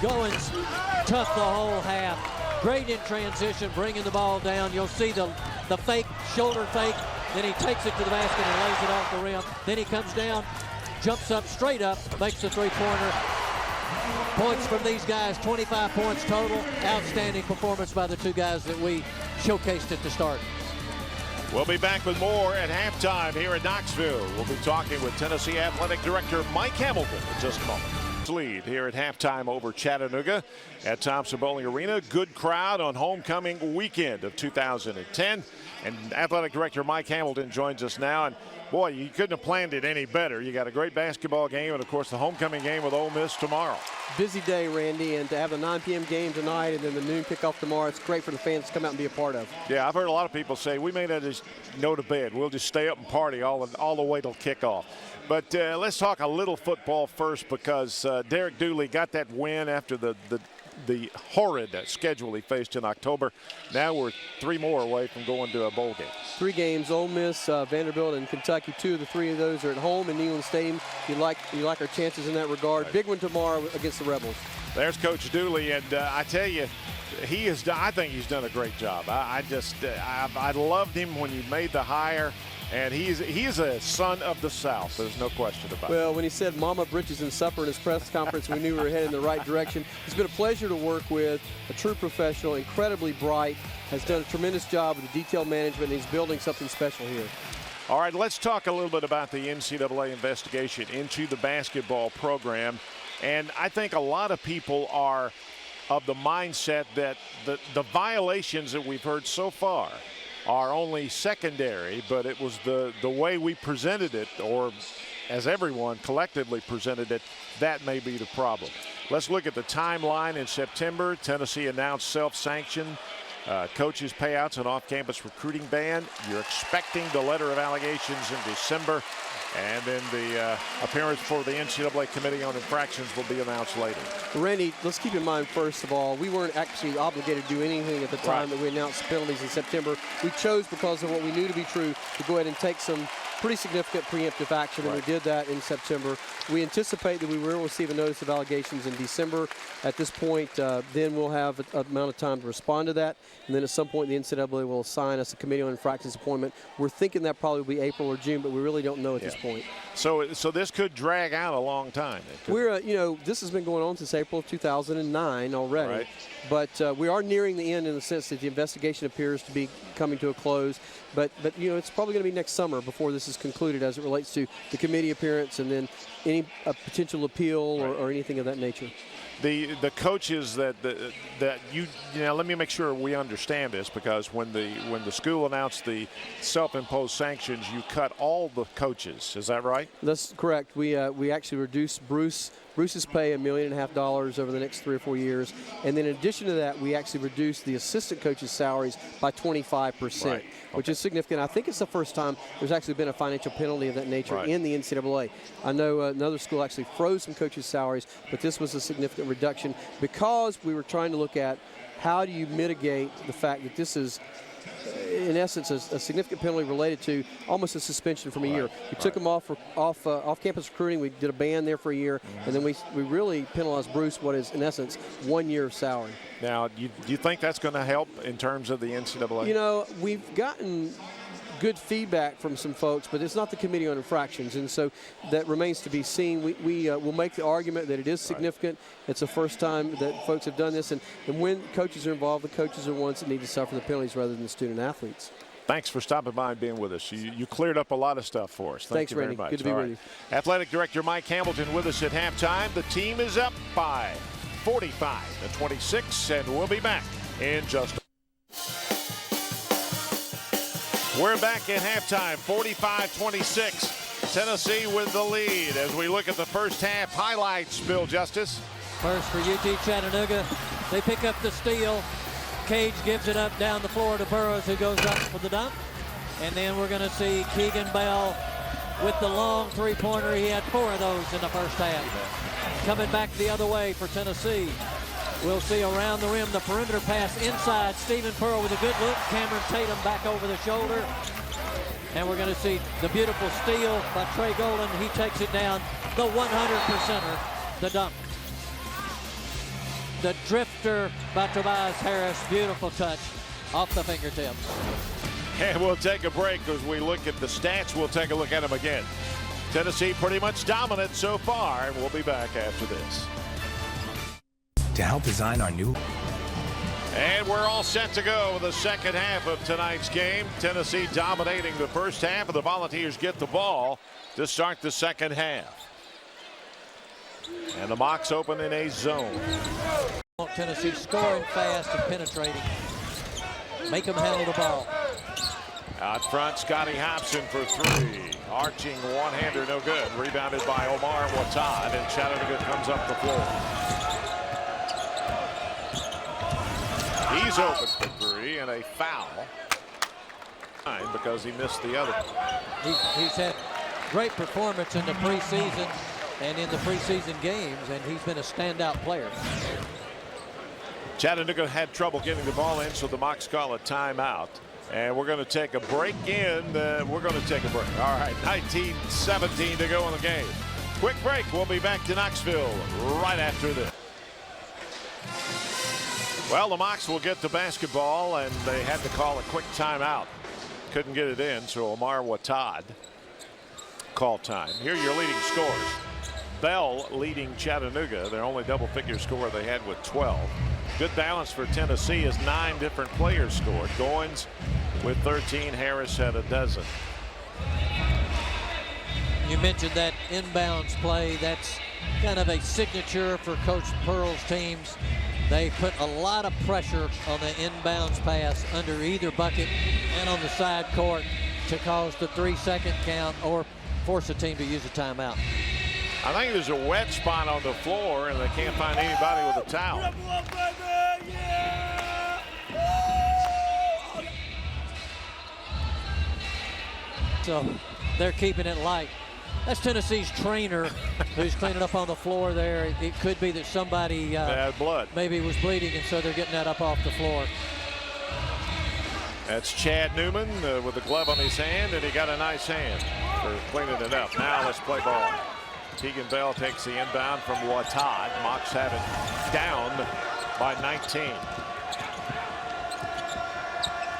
Speaker 3: Goins tough the whole half. Great in transition, bringing the ball down. You'll see the fake, shoulder fake. Then he takes it to the basket and lays it off the rim. Then he comes down, jumps up, straight up, makes the three-pointer. Points from these guys, 25 points total. Outstanding performance by the 2 guys that we showcased at the start.
Speaker 1: We'll be back with more at halftime here in Knoxville. We'll be talking with Tennessee Athletic Director Mike Hamilton in just a moment. Lead here at halftime over Chattanooga at Thompson-Boling Arena. Good crowd on homecoming weekend of 2010. And Athletic Director Mike Hamilton joins us now. And Boy, you couldn't have planned it any better. You got a great basketball game, and of course the homecoming game with Ole Miss tomorrow.
Speaker 5: Busy day, Randy, and to have the 9 p.m. game tonight and then the noon kickoff tomorrow, it's great for the fans to come out and be a part of.
Speaker 1: Yeah, I've heard a lot of people say we may not just go to bed. We'll just stay up and party all the way till kickoff. But let's talk a little football first, because Derek Dooley got that win after the horrid schedule he faced in October. Now we're 3 more away from going to a bowl game.
Speaker 5: 3 games: Ole Miss, Vanderbilt, and Kentucky. 2 of the 3 of those are at home in Neyland Stadium. You like our chances in that regard.
Speaker 1: Right.
Speaker 5: Big one tomorrow against the Rebels.
Speaker 1: There's Coach Dooley, and I tell you, I think he's done a great job. I loved him when he made the hire. And he's a son of the South. There's no question about it.
Speaker 5: Well, when he said Mama Britches and Supper in his press conference, we knew we were heading in the right direction. It's been a pleasure to work with, a true professional, incredibly bright, has done a tremendous job with the detail management, and he's building something special here.
Speaker 1: All right, let's talk a little bit about the NCAA investigation into the basketball program. And I think a lot of people are of the mindset that the violations that we've heard so far are only secondary, but it was the way we presented it, or as everyone collectively presented it, that may be the problem. Let's look at the timeline. In September, Tennessee announced self-sanctioned coaches payouts and off-campus recruiting ban. You're expecting the letter of allegations in December, and then the appearance for the NCAA Committee on Infractions will be announced later.
Speaker 5: Randy, let's keep in mind, first of all, we weren't actually obligated to do anything at the time that we announced penalties in September. We chose, because of what we knew to be true, to go ahead and take some pretty significant preemptive action, and we did that in September. We anticipate that we will receive a notice of allegations in December. At this point, then we'll have an amount of time to respond to that, and then at some point the NCAA will assign us a Committee on Infractions appointment. We're thinking that probably will be April or June, but we really don't know at this point.
Speaker 1: So this could drag out a long time.
Speaker 5: We're, this has been going on since April of 2009 already. But we are nearing the end in the sense that the investigation appears to be coming to a close. But it's probably going to be next summer before this is concluded as it relates to the committee appearance and then any potential appeal or anything of that nature.
Speaker 1: The coaches that you let me make sure we understand this, because when the school announced the self-imposed sanctions, you cut all the coaches. Is that right?
Speaker 5: That's correct. We actually reduced Bruce's pay $1.5 million over the next 3 or 4 years, and then in addition to that, we actually reduced the assistant coaches' salaries by 25%, which is significant. I think it's the first time there's actually been a financial penalty of that nature in the NCAA. I know another school actually froze some coaches' salaries, but this was a significant reduction because we were trying to look at how do you mitigate the fact that this is, in essence, a significant penalty related to almost a suspension from a year. We took him off campus recruiting. We did a ban there for a year, and then we really penalized Bruce what is, in essence, 1 year of salary.
Speaker 1: Now, do you think that's going to help in terms of the NCAA?
Speaker 5: We've gotten good feedback from some folks, but it's not the Committee on Infractions, and so that remains to be seen. We will make the argument that it is significant. It's the first time that folks have done this, and when coaches are involved, the coaches are the ones that need to suffer the penalties rather than the student athletes.
Speaker 1: Thanks for stopping by and being with us. You cleared up a lot of stuff for us. Thanks,
Speaker 5: Randy.
Speaker 1: very much.
Speaker 5: Good to be with you.
Speaker 1: Athletic Director Mike Hamilton with us at halftime. The team is up by 45-26, and we'll be back in just a We're back at halftime, 45-26. Tennessee with the lead as we look at the first half highlights, Bill Justice.
Speaker 2: First for UT Chattanooga. They pick up the steal. Cage gives it up down the floor to Burroughs, who goes up for the dunk. And then we're going to see Keegan Bell with the long three-pointer. He had 4 of those in the first half. Coming back the other way for Tennessee. We'll see around the rim, the perimeter pass inside. Stephen Pearl with a good look. Cameron Tatum back over the shoulder. And we're going to see the beautiful steal by Trey Golden. He takes it down, the 100%er, the dunk. The drifter by Tobias Harris. Beautiful touch off the fingertips.
Speaker 1: And we'll take a break as we look at the stats. We'll take a look at them again. Tennessee pretty much dominant so far, and we'll be back after this.
Speaker 6: To help design our new...
Speaker 1: And we're all set to go with the second half of tonight's game. Tennessee dominating the first half, and the Volunteers get the ball to start the second half. And the Mocs open in a zone.
Speaker 2: Tennessee scoring fast and penetrating. Make them handle the ball.
Speaker 1: Out front, Scotty Hobson for three. Arching one-hander, no good. Rebounded by Omar Watad, and Chattanooga comes up the floor. He's open for three, and a foul. Because he missed the other.
Speaker 3: He's had great performance in the preseason and in the preseason games, and he's been a standout player.
Speaker 1: Chattanooga had trouble getting the ball in, so the Mocs call a timeout. And we're going to take a break we're going to take a break. All right, 19-17 to go in the game. Quick break. We'll be back to Knoxville right after this. Well, the Mocs will get the basketball, and they had to call a quick timeout. Couldn't get it in, so Omar Watad call time. Here are your leading scores. Bell leading Chattanooga. Their only double-figure score they had with 12. Good balance for Tennessee as 9 different players scored. Goins with 13. Harris had a dozen.
Speaker 3: You mentioned that inbounds play. That's kind of a signature for Coach Pearl's teams. They put a lot of pressure on the inbounds pass under either bucket and on the side court to cause the 3-second count or force a team to use a timeout.
Speaker 1: I think there's a wet spot on the floor, and they can't find anybody with a towel.
Speaker 3: So they're keeping it light. That's Tennessee's trainer who's cleaning up on the floor there. It could be that somebody
Speaker 1: had blood.
Speaker 3: Maybe was bleeding, and so they're getting that up off the floor.
Speaker 1: That's Chad Newman with a glove on his hand, and he got a nice hand for cleaning it up. Now let's play ball. Keegan Bell takes the inbound from Watad. Mocs have it down by 19.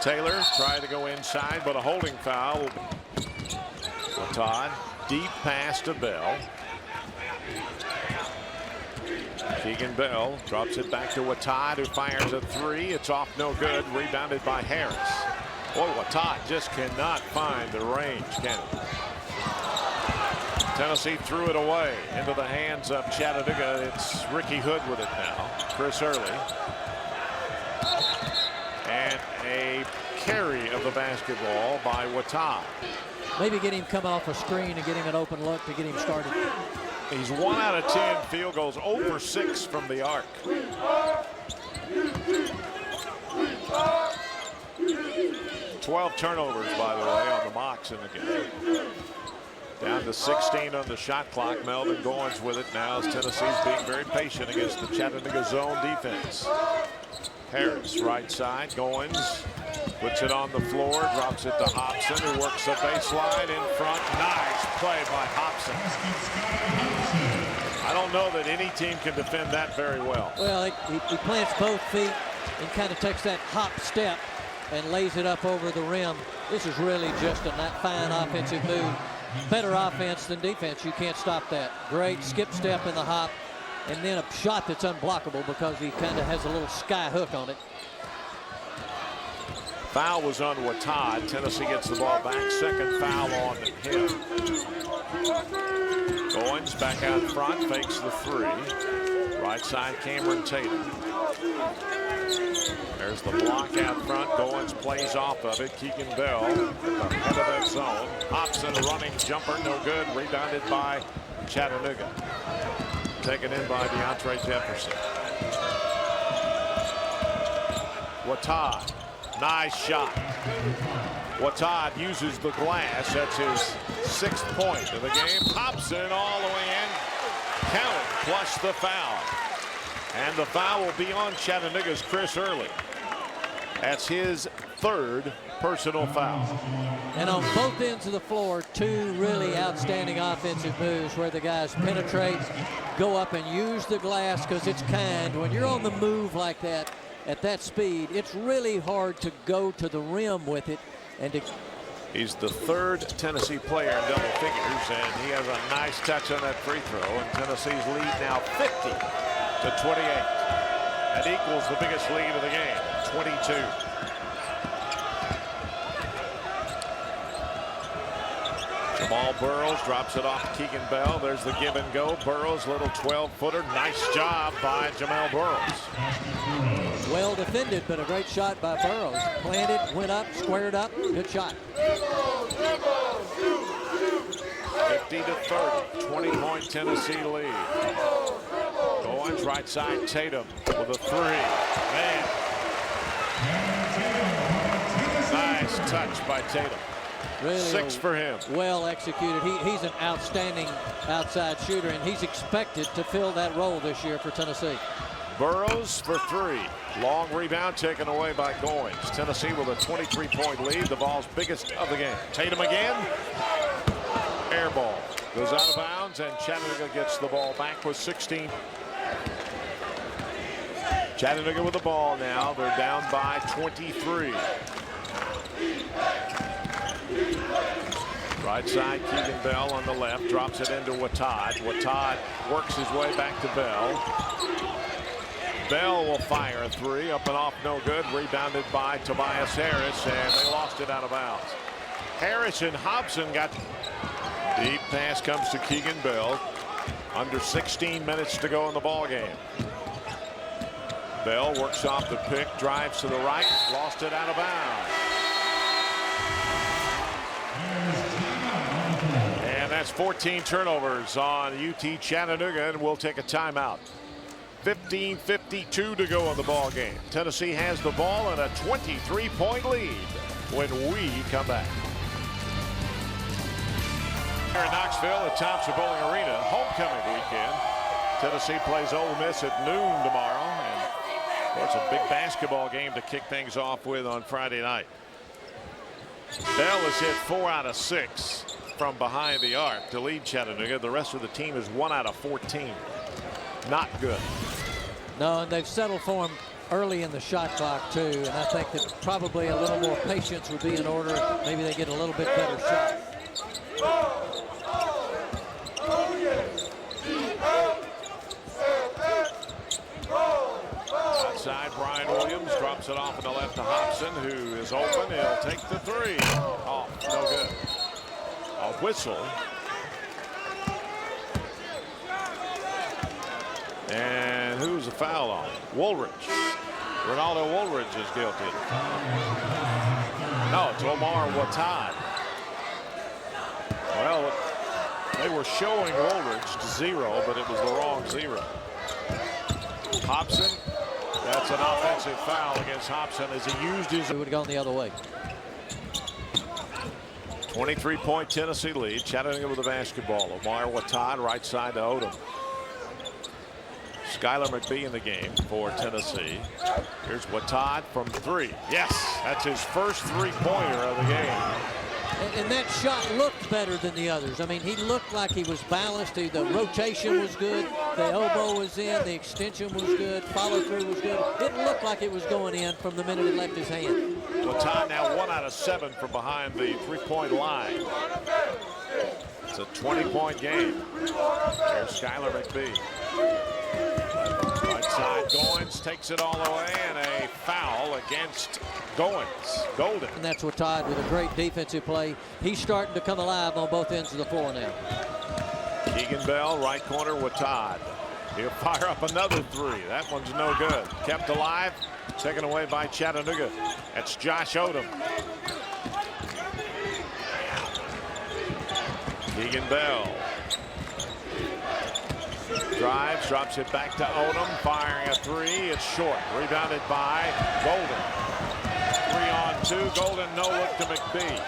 Speaker 1: Taylor tried to go inside, but a holding foul. Watad, deep pass to Bell. Keegan Bell drops it back to Watad, who fires a three. It's off, no good. Rebounded by Harris. Boy, Watad just cannot find the range, can he? Tennessee threw it away into the hands of Chattanooga. It's Ricky Hood with it now. Chris Early. And a carry of the basketball by Watad.
Speaker 3: Maybe get him coming off a screen and get him an open look to get him started.
Speaker 1: He's 1 out of 10 field goals, 0 for 6 from the arc. 12 turnovers, by the way, on the Mocs in the game. Down to 16 on the shot clock. Melvin Goins with it now as Tennessee's being very patient against the Chattanooga zone defense. Harris, right side. Goins puts it on the floor, drops it to Hobson, who works the baseline in front. Nice play by Hobson. I don't know that any team can defend that very well.
Speaker 3: Well, he plants both feet and kind of takes that hop step and lays it up over the rim. This is really just a fine offensive move. Better offense than defense. You can't stop that. Great skip step in the hop, and then a shot that's unblockable because he kind of has a little sky hook on it.
Speaker 1: Foul was on Watad. Tennessee gets the ball back. Second foul on him. Goins back out front, fakes the three. Right side, Cameron Tatum. There's the block out front. Goins plays off of it. Keegan Bell at the head of that zone. Hobson, a running jumper, no good. Rebounded by Chattanooga. Taken in by DeAndre Jefferson. Watad, nice shot. Watad uses the glass. That's his 6th point of the game. Hobson all the way in. Count it, plus the foul. And the foul will be on Chattanooga's Chris Early. That's his 3rd personal foul.
Speaker 3: And on both ends of the floor, 2 really outstanding offensive moves where the guys penetrate, go up and use the glass because it's kind. When you're on the move like that, at that speed, it's really hard to go to the rim with it. And to
Speaker 1: He's the 3rd Tennessee player in double figures, and he has a nice touch on that free throw. And Tennessee's lead now 50-28. That equals the biggest lead of the game, 22. Jamal Burrows drops it off to Keegan Bell. There's the give and go. Burrows, little 12-footer. Nice job by Jamal Burrows.
Speaker 3: Well defended, but a great shot by Burrows. Planted, went up, squared up. Good shot.
Speaker 1: 50-30, 20-point Tennessee lead. Goins right side, Tatum with a three. Man. Nice touch by Tatum.
Speaker 3: Really
Speaker 1: 6 for him.
Speaker 3: Well executed. He's an outstanding outside shooter, and he's expected to fill that role this year for Tennessee.
Speaker 1: Burrows for 3. Long rebound taken away by Goins. Tennessee with a 23-point lead. The ball's biggest of the game. Tatum again. Air ball. Goes out of bounds, and Chattanooga gets the ball back with 16. Chattanooga with the ball now. They're down by 23. Right side, Keegan Bell on the left. Drops it into Watad. Watad works his way back to Bell. Bell will fire a 3. Up and off, no good. Rebounded by Tobias Harris, and they lost it out of bounds. Harris and Hobson got deep pass comes to Keegan Bell. Under 16 minutes to go in the ball game. Bell works off the pick, drives to the right, lost it out of bounds. And that's 14 turnovers on UT Chattanooga, and we'll take a timeout. 15:52 to go in the ball game. Tennessee has the ball and a 23-point lead when we come back. Here in Knoxville at Thompson Bowling Arena, homecoming weekend. Tennessee plays Ole Miss at noon tomorrow, and of course a big basketball game to kick things off with on Friday night. Bell has hit 4 out of 6 from behind the arc to lead Chattanooga. The rest of the team is 1 out of 14. Not good.
Speaker 3: No, and they've settled for him early in the shot clock too, and I think that probably a little more patience would be in order. Maybe they get a little bit better shot.
Speaker 1: Outside, Brian Williams drops it off in the left to Hobson, who is open. He'll take the 3. Oh, no good. A whistle. And who's the foul on? Woolridge. Ronaldo Woolridge is guilty. No, it's Omar Watad. Well, they were showing Woolridge to 0, but it was the wrong 0. Hobson, that's an offensive foul against Hobson as he used his.
Speaker 3: He would have gone the other way.
Speaker 1: 23-point Tennessee lead. Chattanooga with the basketball. Omar Watad right side to Odom. Skylar McBee in the game for Tennessee. Here's Watad from 3. Yes, that's his first 3-pointer of the game.
Speaker 3: And that shot looked better than the others. I mean, he looked like he was balanced. The rotation was good. The elbow was in. The extension was good. Follow through was good. Didn't look like it was going in from the minute it left his hand.
Speaker 1: Watad now 1 out of 7 from behind the 3-point line. It's a 20-point game. There's Skylar McBee. Right side, Goins takes it all the way, and a foul against Goins. Golden.
Speaker 3: And that's Watad with a great defensive play. He's starting to come alive on both ends of the floor now.
Speaker 1: Keegan Bell, right corner, Watad. He'll fire up another 3. That one's no good. Kept alive, taken away by Chattanooga. That's Josh Odom. Keegan Bell. Drives, drops it back to Odom, firing a 3. It's short. Rebounded by Golden. 3 on 2. Golden, no look to McBee.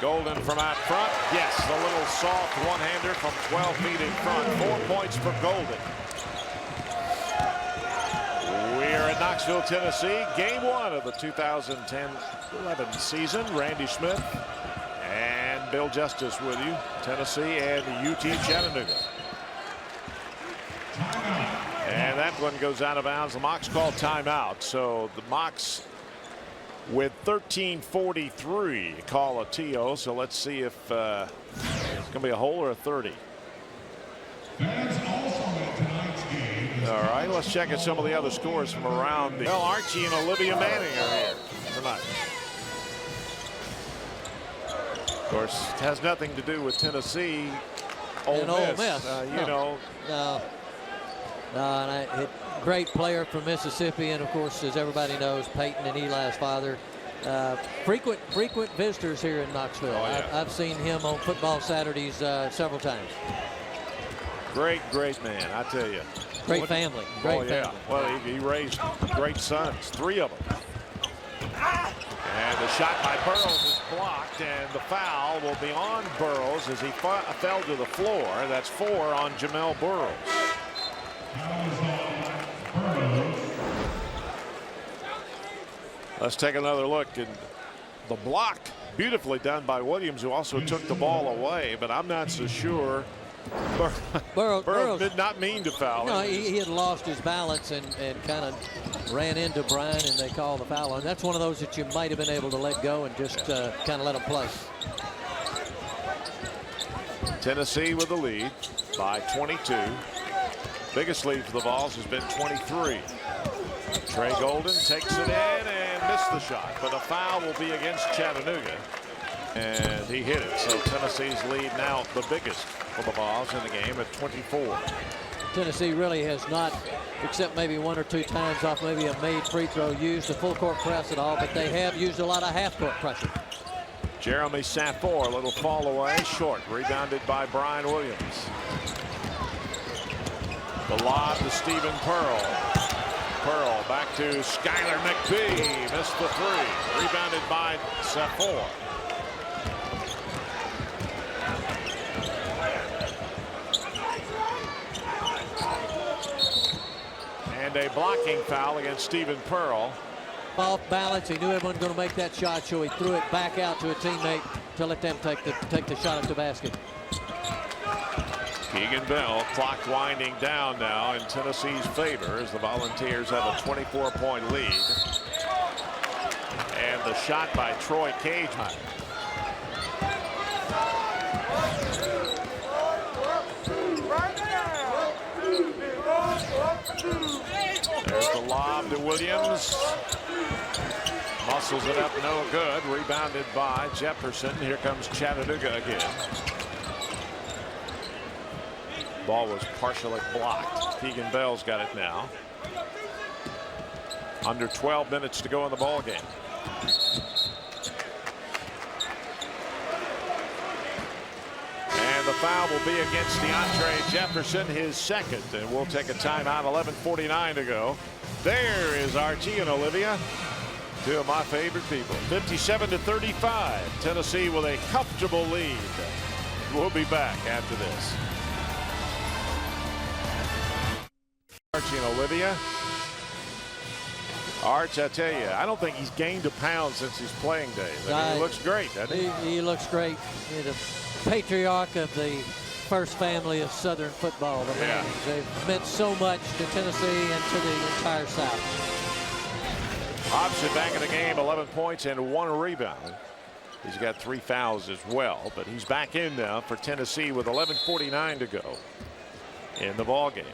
Speaker 1: Golden from out front. Yes, the little soft one-hander from 12 feet in front. 4 points for Golden. We're at Knoxville, Tennessee. Game 1 of the 2010-11 season. Randy Smith and Bill Justice with you. Tennessee and UT Chattanooga. And that one goes out of bounds. The Mocs call timeout. So the Mocs with 13:43 call a TO. So let's see if it's going to be a hole or a 30. All right, let's check out some of the other scores from around the. Well, Archie and Olivia Manning are here tonight. Of course, it has nothing to do with Tennessee. Ole Miss. You know.
Speaker 3: No. Great player from Mississippi, and of course, as everybody knows, Peyton and Eli's father. Frequent visitors here in Knoxville.
Speaker 1: Oh, yeah.
Speaker 3: I've seen him on football Saturdays several times.
Speaker 1: Great man, I tell you.
Speaker 3: Great family. Great family.
Speaker 1: Well, he raised great sons, 3 of them. And the shot by Burrows is blocked, and the foul will be on Burrows as he fell to the floor. That's 4 on Jamel Burrows. Let's take another look, and the block beautifully done by Williams, who also took the ball away, but I'm not so sure. Burrows did not mean to foul.
Speaker 3: No, he had lost his balance and kind of ran into Brian, and they called the foul. And that's one of those that you might have been able to let go and just kind of let him play.
Speaker 1: Tennessee with the lead by 22. Biggest lead for the Vols has been 23. Trey Golden takes it in and missed the shot, but a foul will be against Chattanooga, and he hit it. So Tennessee's lead now the biggest for the Vols in the game at 24.
Speaker 3: Tennessee really has not, except maybe 1 or 2 times off maybe a made free throw, used the full court press at all, but they have used a lot of half court pressure.
Speaker 1: Jeremy Safor, a little fall away, short, rebounded by Brian Williams. The lob to Stephen Pearl. Pearl back to Skylar McBee, missed the 3, rebounded by Safor. And a blocking foul against Stephen Pearl.
Speaker 3: Off balance, he knew everyone was going to make that shot, so he threw it back out to a teammate to let them take the shot at the basket.
Speaker 1: Keegan Bell, clock winding down now in Tennessee's favor as the Volunteers have a 24-point lead. And the shot by Troy Cageman. There's the lob to Williams. Muscles it up, no good. Rebounded by Jefferson. Here comes Chattanooga again. Ball was partially blocked. Keegan Bell's got it now. Under 12 minutes to go in the ball game. And the foul will be against DeAndre Jefferson, his second, and we'll take a timeout. 11:49 to go. There is Archie and Olivia, 2 of my favorite people. 57-35. Tennessee with a comfortable lead. We'll be back after this. Archie and Olivia. Arch, I tell you, I don't think he's gained a pound since his playing days. I mean, he looks great, doesn't he?
Speaker 3: He looks great. He's the patriarch of the first family of Southern football. The Mannings. They've meant so much to Tennessee and to the entire South.
Speaker 1: Hobson back in the game, 11 points and 1 rebound. He's got 3 fouls as well, but he's back in now for Tennessee with 11:49 to go in the ball game.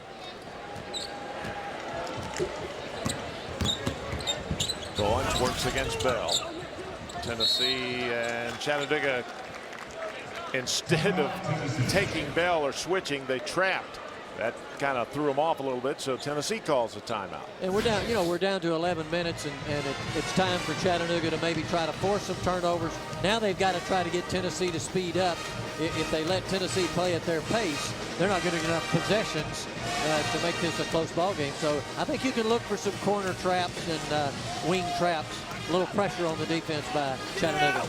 Speaker 1: Goins works against Bell. Tennessee and Chattanooga, instead of taking Bell or switching, they trapped. That kind of threw them off a little bit, so Tennessee calls a timeout.
Speaker 3: And we're down, we're down to 11 minutes, and it's time for Chattanooga to maybe try to force some turnovers. Now they've got to try to get Tennessee to speed up. If they let Tennessee play at their pace, they're not going to get enough possessions to make this a close ball game. So I think you can look for some corner traps and wing traps. A little pressure on the defense by Chattanooga.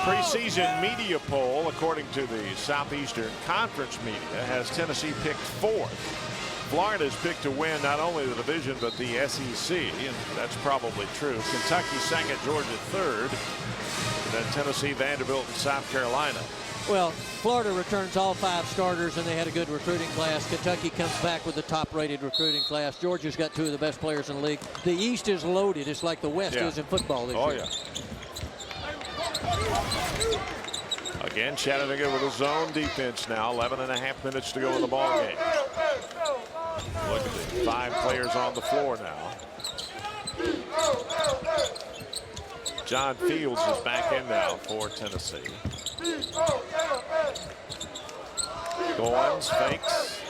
Speaker 1: Preseason media poll, according to the Southeastern Conference media, has Tennessee picked 4th. Florida's picked to win not only the division but the SEC, and that's probably true. Kentucky second, Georgia third, and then Tennessee, Vanderbilt, and South Carolina.
Speaker 3: Well, Florida returns all 5 starters, and they had a good recruiting class. Kentucky comes back with the top-rated recruiting class. Georgia's got 2 of the best players in the league. The East is loaded. It's like the West is in football this year.
Speaker 1: Oh, yeah. Again, Chattanooga with a zone defense now. 11.5 minutes to go in the ball game. Look at the 5 players on the floor now. John Fields is back in now for Tennessee. Goins fakes.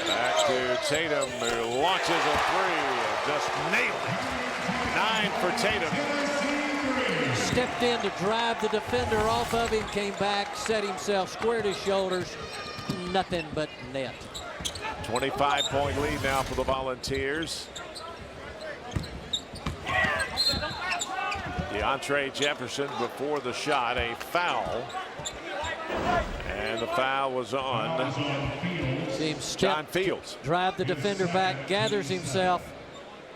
Speaker 1: Back to Tatum, who launches a three and just nailed it. 9 for Tatum.
Speaker 3: Stepped in to drive the defender off of him, came back, set himself, squared his shoulders. Nothing but net.
Speaker 1: 25-point lead now for the Volunteers. DeAndre Jefferson before the shot, a foul. And the foul was on
Speaker 3: See him
Speaker 1: John
Speaker 3: step,
Speaker 1: Fields.
Speaker 3: drive the defender back, gathers himself,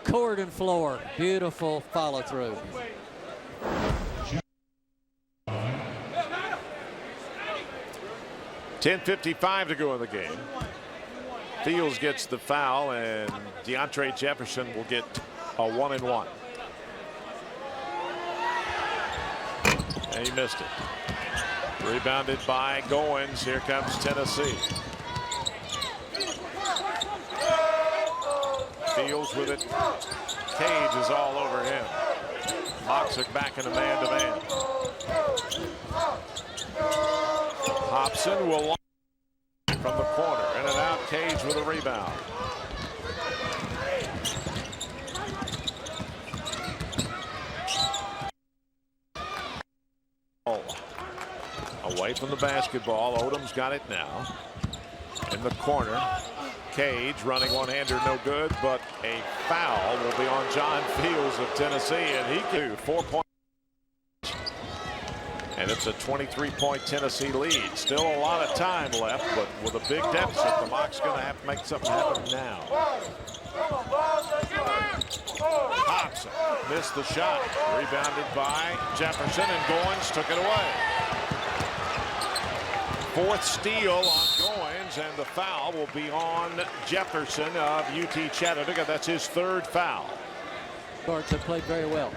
Speaker 3: court and floor. Beautiful follow through.
Speaker 1: .55 to go in the game. Fields gets the foul, and DeAndre Jefferson will get a 1-and-1. And he missed it. Rebounded by Goins. Here comes Tennessee. Fields with it. Cage is all over him. Moxick back in a man-to-man. Hobson will launch from the corner. In and out. Cage with a rebound. Away from the basketball. Odom's got it now. In the corner. Cage running one-hander, no good, but a foul will be on John Fields of Tennessee, and he can do 4 points. And it's a 23-point Tennessee lead. Still a lot of time left, but with a big deficit, the Mocs going to have to make something happen now. Hobson missed the shot. Rebounded by Jefferson, and Goins took it away. Fourth steal on Goins, and the foul will be on Jefferson of UT Chattanooga. That's his third foul.
Speaker 3: Guards have played very well.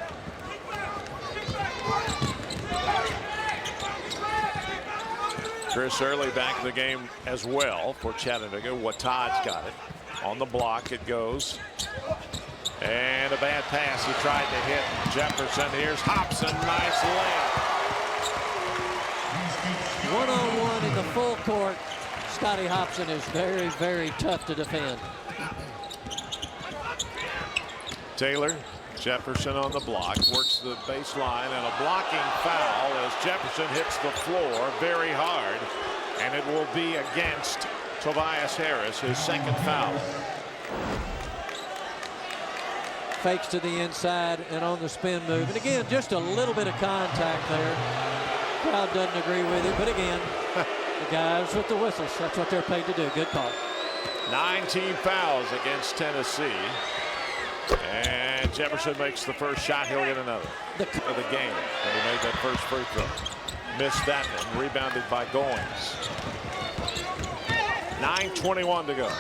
Speaker 1: Chris Early back in the game as well for Chattanooga. Watad's got it. On the block it goes. And a bad pass. He tried to hit Jefferson. Here's Hobson. Nice layup.
Speaker 3: One-on-one in the full court. Scotty Hobson is very, very tough to defend.
Speaker 1: Taylor, Jefferson on the block, works the baseline, and a blocking foul as Jefferson hits the floor very hard, and it will be against Tobias Harris, his second foul.
Speaker 3: Fakes to the inside and on the spin move. And again, just a little bit of contact there. Crowd doesn't agree with it, but again, the guys with the whistles, that's what they're paid to do. Good call. 19
Speaker 1: fouls against Tennessee. And Jefferson makes the first shot. He'll get another of the game. And he made that first free throw. Missed that one. Rebounded by Goins. 9:21 to go.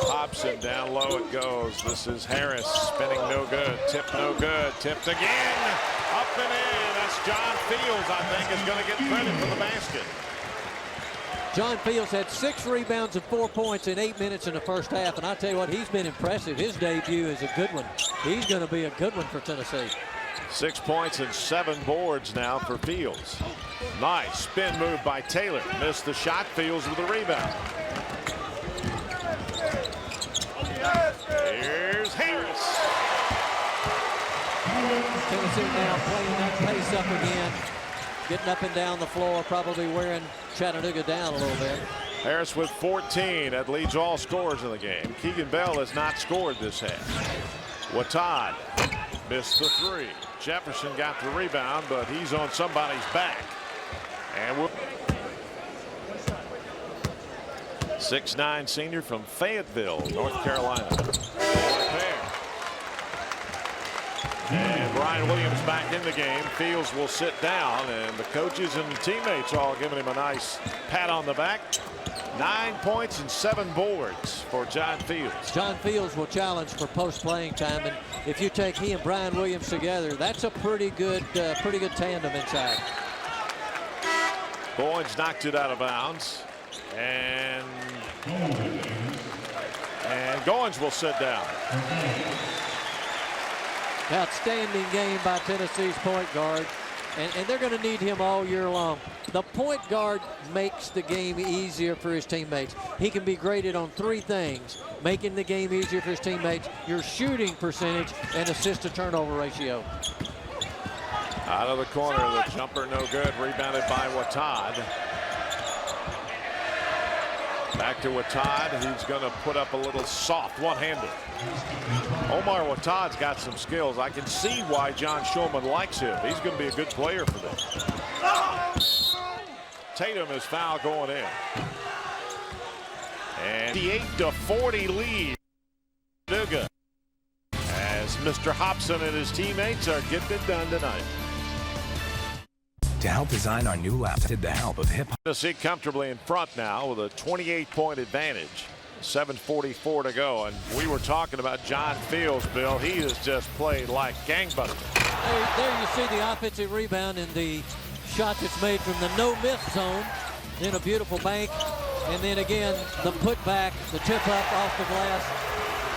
Speaker 1: Hobson down low it goes. This is Harris spinning no good. Tip no good. Tipped again. Up and in. That's John Fields, I think, is going to get credit for the basket.
Speaker 3: John Fields had 6 rebounds and 4 points in 8 minutes in the first half. And I tell you what, he's been impressive. His debut is a good one. He's going to be a good one for Tennessee.
Speaker 1: 6 points and 7 boards now for Fields. Nice spin move by Taylor. Missed the shot. Fields with the rebound. Here's Harris.
Speaker 3: Tennessee now playing that pace up again. Getting up and down the floor, probably wearing Chattanooga down a little bit.
Speaker 1: Harris with 14. That leads all scorers in the game. Keegan Bell has not scored this half. Watad missed the 3. Jefferson got the rebound, but he's on somebody's back. And we're 6'9" senior from Fayetteville, North Carolina. And Brian Williams back in the game. Fields will sit down, and the coaches and teammates all giving him a nice pat on the back. 9 points and 7 boards for John Fields.
Speaker 3: John Fields will challenge for post-playing time, and if you take he and Brian Williams together, that's a pretty good tandem inside.
Speaker 1: Goins knocked it out of bounds, and And Goins will sit down.
Speaker 3: Outstanding game by Tennessee's point guard. And they're going to need him all year long. The point guard makes the game easier for his teammates. He can be graded on 3 things: making the game easier for his teammates, your shooting percentage, and assist to turnover ratio.
Speaker 1: Out of the corner, the jumper no good. Rebounded by Watad. Back to Watad. He's going to put up a little soft one-hander. Omar Watad's got some skills. I can see why John Shulman likes him. He's going to be a good player for them. Tatum is foul going in. And the 8-40 lead. Chattanooga, as Mr. Hobson and his teammates are getting it done tonight.
Speaker 6: To help design our new laptop, with the help of Hip Hop.
Speaker 1: Tennessee comfortably in front now with a 28-point advantage. 7:44 to go, and we were talking about John Fields, Bill. He has just played like gangbusters.
Speaker 3: There you see the offensive rebound and the shot that's made from the no-miss zone. Then a beautiful bank, and then again the putback, the tip-up off the glass.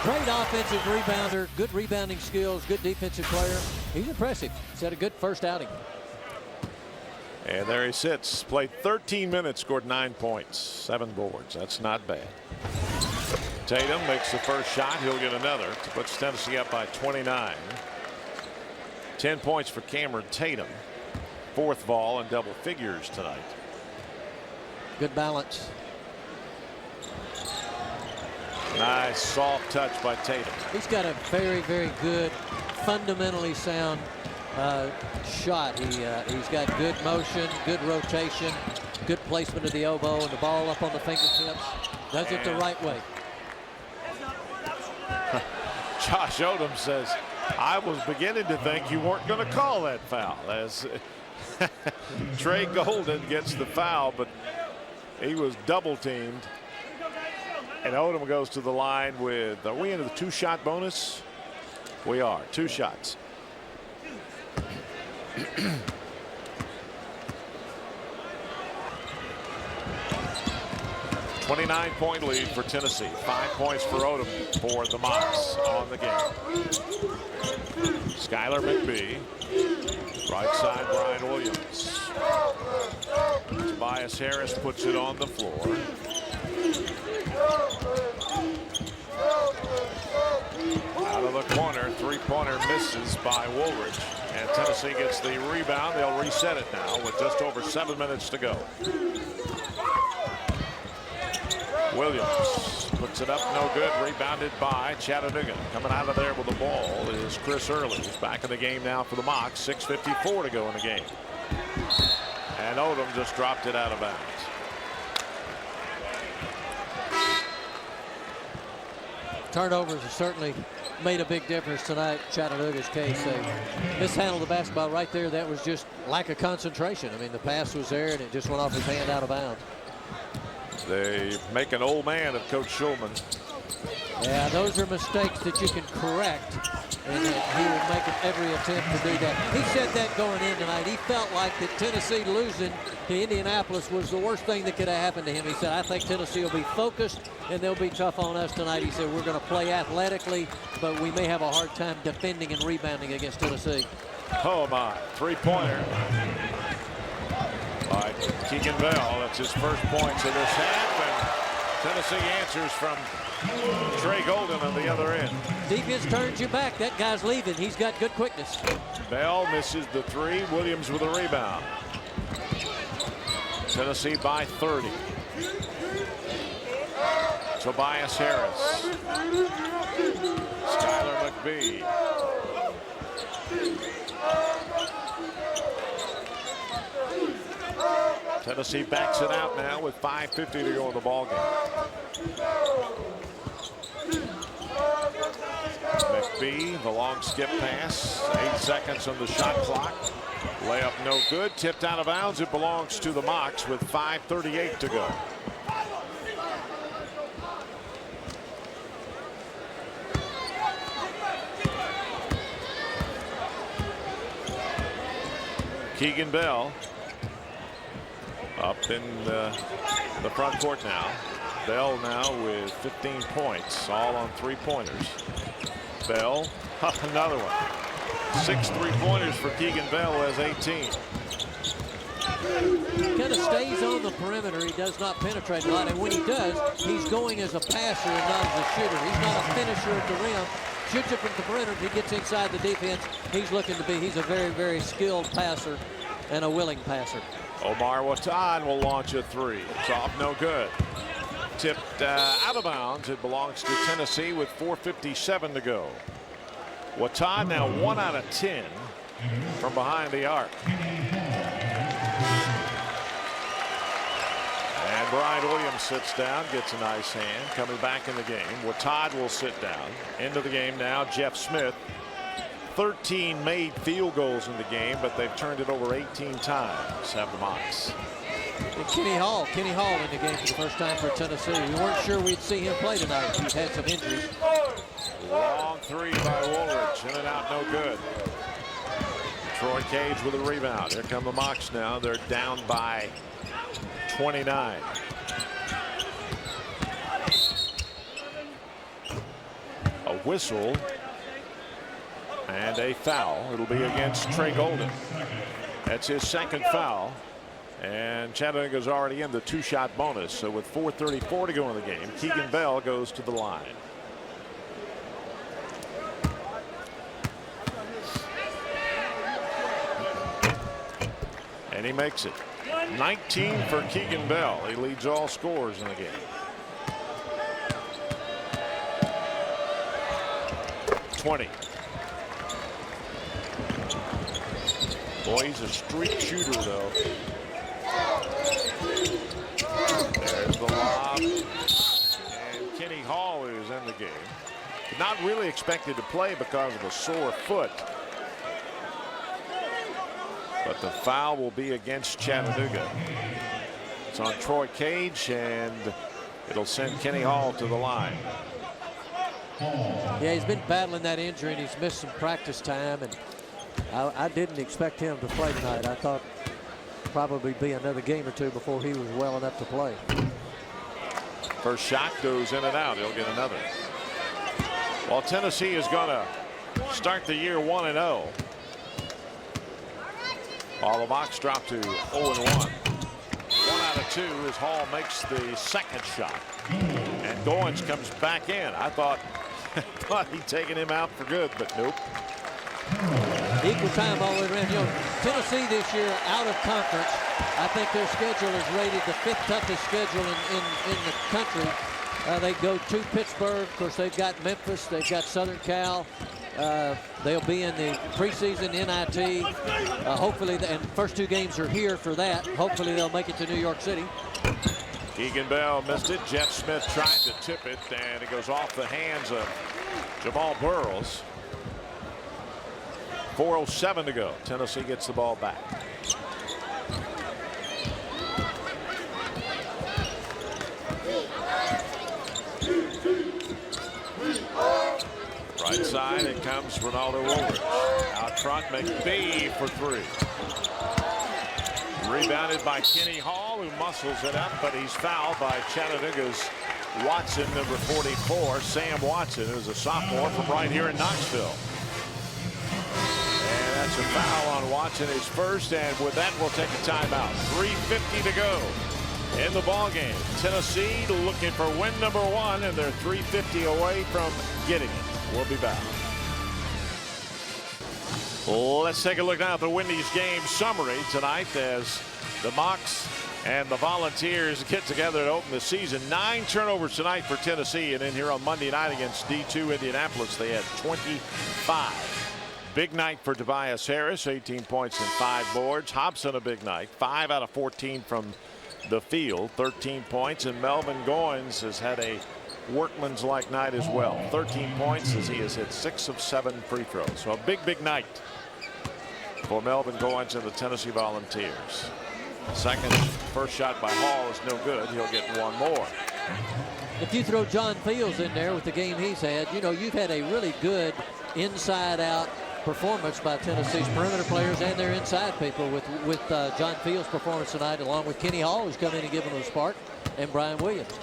Speaker 3: Great offensive rebounder, good rebounding skills, good defensive player. He's impressive. He's had a good first outing.
Speaker 1: And there he sits. Played 13 minutes, scored 9 points, 7 boards. That's not bad. Tatum makes the first shot. He'll get another to put Tennessee up by 29. 10 points for Cameron Tatum. 4th ball in double figures tonight.
Speaker 3: Good balance.
Speaker 1: Nice soft touch by Tatum.
Speaker 3: He's got a very, very good, fundamentally sound shot. He's got good motion, good rotation, good placement of the elbow and the ball up on the fingertips. Does it the right way.
Speaker 1: Josh Odom says, I was beginning to think you weren't going to call that foul, as Trey Golden gets the foul, but he was double teamed. And Odom goes to the line with, are we into the 2-shot bonus? We are, 2 shots. 29-point lead for Tennessee. 5 points for Odom for the Mocs on the game. Skylar McBee. Right side, Brian Williams. Tobias Harris puts it on the floor. Out of the corner, 3-pointer misses by Woolridge. And Tennessee gets the rebound. They'll reset it now with just over 7 minutes to go. Williams puts it up, no good. Rebounded by Chattanooga. Coming out of there with the ball is Chris Early. He's back in the game now for the Mocs. 6:54 to go in the game. And Odom just dropped it out of bounds.
Speaker 3: Turnovers have certainly made a big difference tonight. Chattanooga's case, they mishandled the basketball right there. That was just lack of concentration. I mean, the pass was there and it just went off his hand out of bounds.
Speaker 1: They make an old man of Coach Shulman.
Speaker 3: Yeah, those are mistakes that you can correct, and he will make every attempt to do that. He said that going in tonight. He felt like that Tennessee losing to Indianapolis was the worst thing that could have happened to him. He said, I think Tennessee will be focused and they'll be tough on us tonight. He said, we're going to play athletically, but we may have a hard time defending and rebounding against Tennessee.
Speaker 1: Oh my, 3-pointer by Keegan Bell. That's his first points of this half, and Tennessee answers from Trey Golden on the other end.
Speaker 3: Defense turns you back. That guy's leaving. He's got good quickness.
Speaker 1: Bell misses the 3. Williams with a rebound. Tennessee by 30. Tobias Harris. Skylar McBee. Tennessee backs it out now with 5:50 to go in the ball game. McBee, the long skip pass. 8 seconds on the shot clock. Layup no good. Tipped out of bounds. It belongs to the Mocs with 5:38 to go. Keegan Bell up in the front court now. Bell now with 15 points, all on three-pointers. Bell, another one. 6 3-pointers for Keegan Bell, has 18.
Speaker 3: He kind of stays on the perimeter. He does not penetrate a lot, and when he does, he's going as a passer and not as a shooter. He's not a finisher at the rim. Shoots it from the perimeter. If he gets inside the defense, he's looking to be. He's a very, very skilled passer and a willing passer.
Speaker 1: Omar Watan will launch a 3. It's off, no good. Tipped out of bounds. It belongs to Tennessee with 4:57 to go. Watan now 1 out of 10 from behind the arc. And Brian Williams sits down, gets a nice hand. Coming back in the game, Watan will sit down. Into the game now, Jeff Smith. 13 made field goals in the game, but they've turned it over 18 times, have the Mocs.
Speaker 3: And Kenny Hall in the game for the first time for Tennessee. We weren't sure we'd see him play tonight. He's had some injuries.
Speaker 1: Long 3 by Woolridge, in and out, no good. Troy Cage with a rebound. Here come the Mocs now. They're down by 29. A whistle and a foul. It'll be against Trey Golden. That's his second foul. And Chattanooga's already in the 2-shot bonus. So with 4:34 to go in the game, Keegan Bell goes to the line. And he makes it. 19 for Keegan Bell. He leads all scorers in the game. 20. Boy, he's a streak shooter, though. There's the lob. And Kenny Hall is in the game. Not really expected to play because of a sore foot. But the foul will be against Chattanooga. It's on Troy Cage, and it'll send Kenny Hall to the line.
Speaker 3: Yeah, he's been battling that injury, and he's missed some practice time. And I didn't expect him to play tonight. I thought probably be another game or two before he was well enough to play.
Speaker 1: First shot goes in and out. He'll get another. Well, Tennessee is going to start the year 1-0. All the Mocs drop to 0-1. 1 out of 2 as Hall makes the second shot. And Goins comes back in. I thought he'd taken him out for good, but nope.
Speaker 3: Equal time all the way around. You know, Tennessee this year out of conference. I think their schedule is rated the 5th toughest schedule in the country. They go to Pittsburgh. Of course, they've got Memphis. They've got Southern Cal. They'll be in the preseason NIT. Hopefully, and first 2 games are here for that. Hopefully, they'll make it to New York City.
Speaker 1: Keegan Bell missed it. Jeff Smith tried to tip it, and it goes off the hands of Jamal Burrows. 4:07 to go. Tennessee gets the ball back. Right side, it comes Ronaldo Woolridge. Out front, McBee for 3. Rebounded by Kenny Hall, who muscles it up, but he's fouled by Chattanooga's Watson, number 44, Sam Watson, who's a sophomore from right here in Knoxville. And that's a foul on Watson, his first, and with that, we'll take a timeout. 3:50 to go in the ball game. Tennessee looking for win number 1, and they're 3:50 away from getting it. We'll be back. Let's take a look now at the Wendy's game summary tonight as the Mocs and the Volunteers get together to open the season. 9 turnovers tonight for Tennessee, and in here on Monday night against D2 Indianapolis, they had 25. Big night for Tobias Harris, 18 points and 5 boards. Hobson, a big night, 5 out of 14 from the field, 13 points, and Melvin Goins has had a workman's-like night as well. 13 points as he has hit 6 of 7 free throws. So a big night for Melvin Goins and the Tennessee Volunteers. First shot by Hall is no good. He'll get 1 more.
Speaker 3: If you throw John Fields in there with the game he's had, you know, you've had a really good inside-out performance by Tennessee's perimeter players and their inside people with John Fields' performance tonight, along with Kenny Hall, who's come in and given them a spark, and Brian Williams.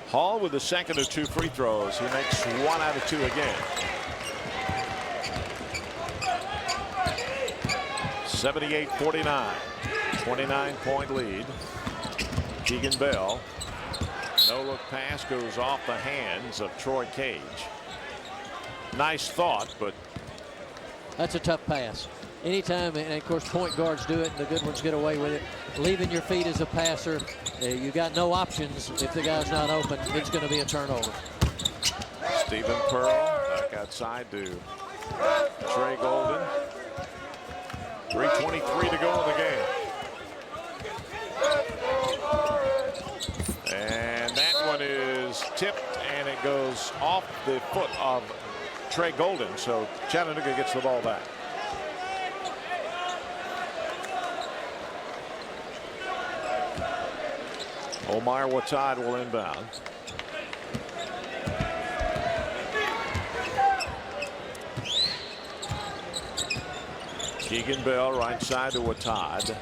Speaker 1: Hall with the second of 2 free throws. He makes 1 out of 2 again. 78-49. 29-point lead. Keegan Bell. No-look pass goes off the hands of Troy Cage. Nice thought, but
Speaker 3: that's a tough pass. Anytime, and of course point guards do it and the good ones get away with it. Leaving your feet as a passer, you got no options. If the guy's not open, it's going to be a turnover.
Speaker 1: Stephen Pearl back outside to Trey Golden. 3:23 to go in the game. And that one is tipped and it goes off the foot of Trey Golden. So Chattanooga gets the ball back. Omar Watad will inbound. Keegan Bell right side to Watad.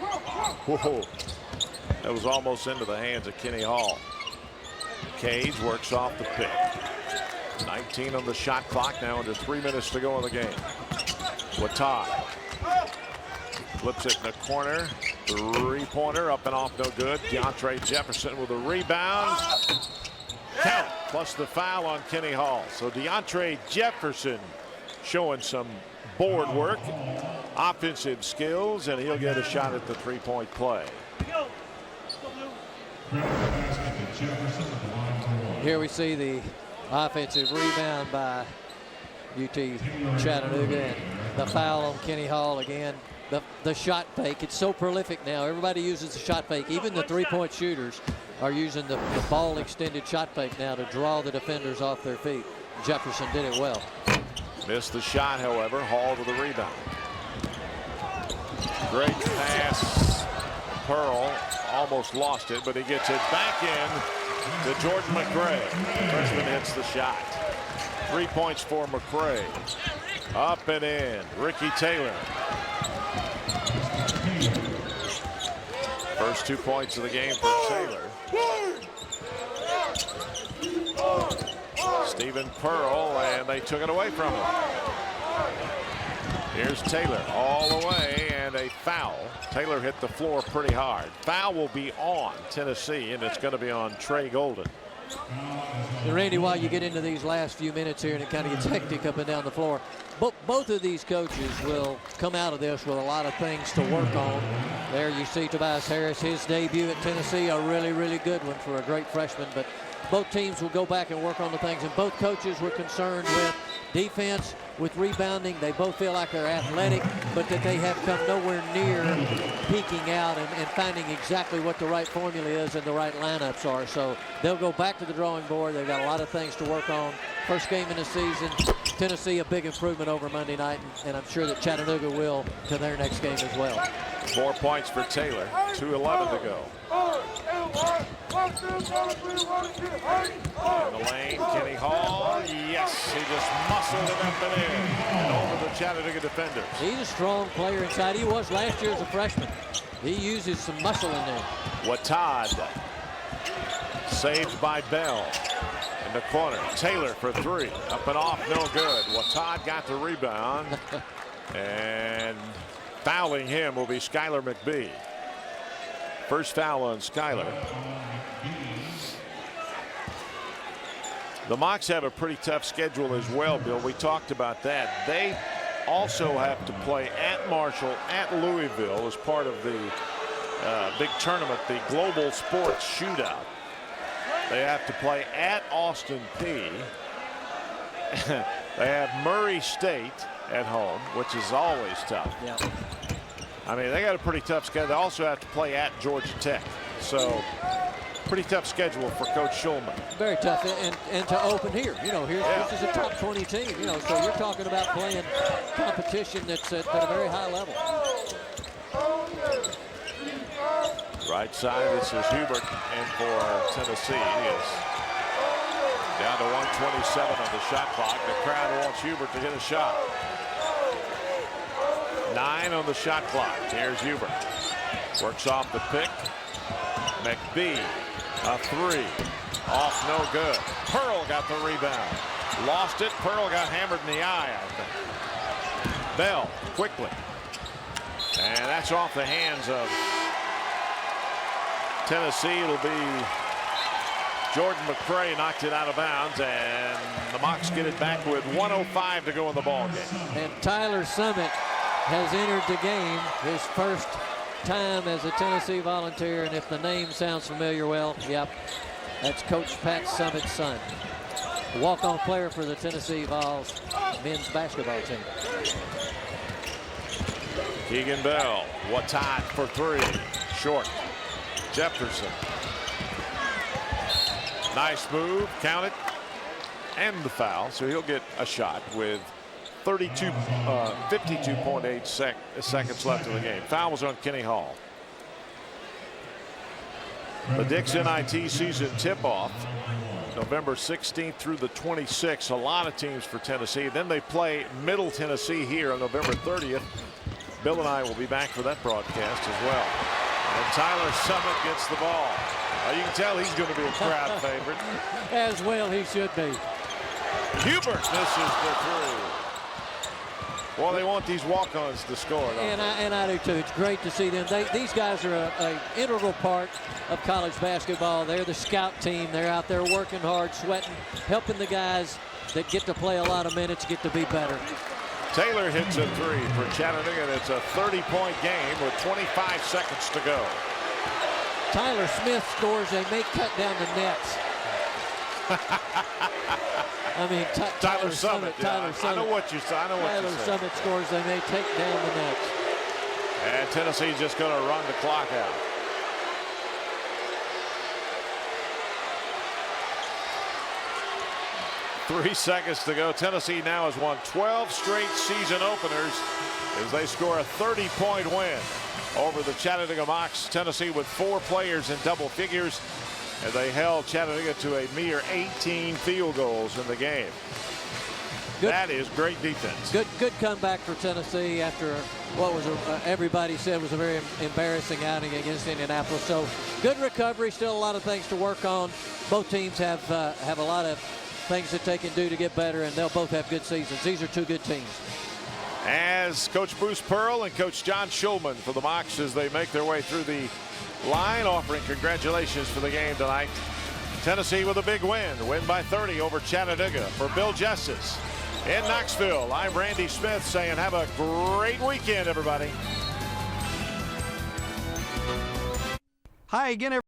Speaker 1: Whoa. That was almost into the hands of Kenny Hall. Cage works off the pick. 19 on the shot clock now, under 3 minutes to go in the game. Watad flips it in the corner. 3-pointer up and off, no good. DeAndre Jefferson with a rebound. Count, plus the foul on Kenny Hall. So DeAndre Jefferson showing some board work, offensive skills, and he'll get a shot at the 3-point play.
Speaker 3: Here we see the offensive rebound by UT Chattanooga, and the foul on Kenny Hall again. The shot fake, it's so prolific now. Everybody uses the shot fake. Even the 3-point shooters are using the ball extended shot fake now to draw the defenders off their feet. Jefferson did it well.
Speaker 1: Missed the shot, however. Hall with the rebound. Great pass. Pearl almost lost it, but he gets it back in to Jordan McRae. The freshman hits the shot. 3 points for McRae. Up and in. Ricky Taylor. First 2 points of the game for Taylor. Stephen Pearl, and they took it away from him. Here's Taylor all the way, and a foul. Taylor hit the floor pretty hard. Foul will be on Tennessee, and it's going to be on Trey Golden.
Speaker 3: And Randy, while you get into these last few minutes here and it kind of gets hectic up and down the floor, both of these coaches will come out of this with a lot of things to work on. There you see Tobias Harris, his debut at Tennessee, a really, really good one for a great freshman. But both teams will go back and work on the things, and both coaches were concerned with defense, with rebounding. They both feel like they're athletic, but that they have come nowhere near peaking out and finding exactly what the right formula is and the right lineups are. So they'll go back to the drawing board. They've got a lot of things to work on. First game in the season. Tennessee a big improvement over Monday night, and I'm sure that Chattanooga will to their next game as well.
Speaker 1: 4 points for Taylor. 2:11 to go. In the lane, Kenny Hall. Yes, he just muscled it up and in. And over the Chattanooga defenders.
Speaker 3: He's a strong player inside. He was last year as a freshman. He uses some muscle in there.
Speaker 1: Watad. Saved by Bell. In the corner. Taylor for 3. Up and off, no good. Watad got the rebound. And fouling him will be Skylar McBee. First foul on Skylar. The Mocs have a pretty tough schedule as well, Bill. We talked about that. They also have to play at Marshall, at Louisville as part of the big tournament, the Global Sports Shootout. They have to play at Austin Peay. They have Murray State at home, which is always tough.
Speaker 3: Yeah.
Speaker 1: I mean, they got a pretty tough schedule. They also have to play at Georgia Tech. So, pretty tough schedule for Coach Shulman.
Speaker 3: Very tough, and to open here. You know, this is a top 20 team. You know, so you're talking about playing competition that's at a very high level.
Speaker 1: Right side, this is Hubert, and for Tennessee, he is down to 1:27 on the shot clock. The crowd wants Hubert to hit a shot. 9 on the shot clock. Here's Hubert. Works off the pick. McBee, a 3. Off, no good. Pearl got the rebound. Lost it. Pearl got hammered in the eye, I think. Bell, quickly. And that's off the hands of Tennessee. It'll be Jordan McCray knocked it out of bounds, and the Mocs get it back with 1:05 to go in the ball game.
Speaker 3: And Tyler Summit has entered the game, his first time as a Tennessee Volunteer, and if the name sounds familiar, well, yep, that's Coach Pat Summit's son. Walk-on player for the Tennessee Vols men's basketball team.
Speaker 1: Keegan Bell, Watat for three, short. Jefferson. Nice move, count it, and the foul, so he'll get a shot with 52.8 seconds left in the game. Foul was on Kenny Hall. The Dix NIT season tip-off, November 16th through the 26th. A lot of teams for Tennessee. Then they play Middle Tennessee here on November 30th. Bill and I will be back for that broadcast as well. And Tyler Summit gets the ball. You can tell he's going to be a crowd favorite.
Speaker 3: As well he should be.
Speaker 1: Hubert misses the three. Well, they want these walk-ons to score.
Speaker 3: And I do too. It's great to see them. These guys are an integral part of college basketball. They're the scout team. They're out there working hard, sweating, helping the guys that get to play a lot of minutes get to be better.
Speaker 1: Taylor hits a three for Chattanooga, and it's a 30-point game with 25 seconds to go.
Speaker 3: Tyler Smith scores. They may cut down the nets. I mean, Tyler Summit. Tyler Summit.
Speaker 1: I know what you say.
Speaker 3: Tyler Summit scores. They may take down the nets.
Speaker 1: And Tennessee's just going to run the clock out. Three seconds to go. Tennessee now has won 12 straight season openers as they score a 30-point win over the Chattanooga Mocs. Tennessee with 4 players in double figures, and they held Chattanooga to a mere 18 field goals in the game. That is great defense.
Speaker 3: Good comeback for Tennessee after what was everybody said was a very embarrassing outing against Indianapolis. So good recovery. Still a lot of things to work on. Both teams have a lot of things that they can do to get better, and they'll both have good seasons. These are two good teams.
Speaker 1: As Coach Bruce Pearl and Coach John Schulman for the Mocs as they make their way through the line, offering congratulations for the game tonight. Tennessee with a big win by 30 over Chattanooga. For Bill Justice in Knoxville, I'm Randy Smith saying have a great weekend, everybody.
Speaker 7: Hi again, everybody.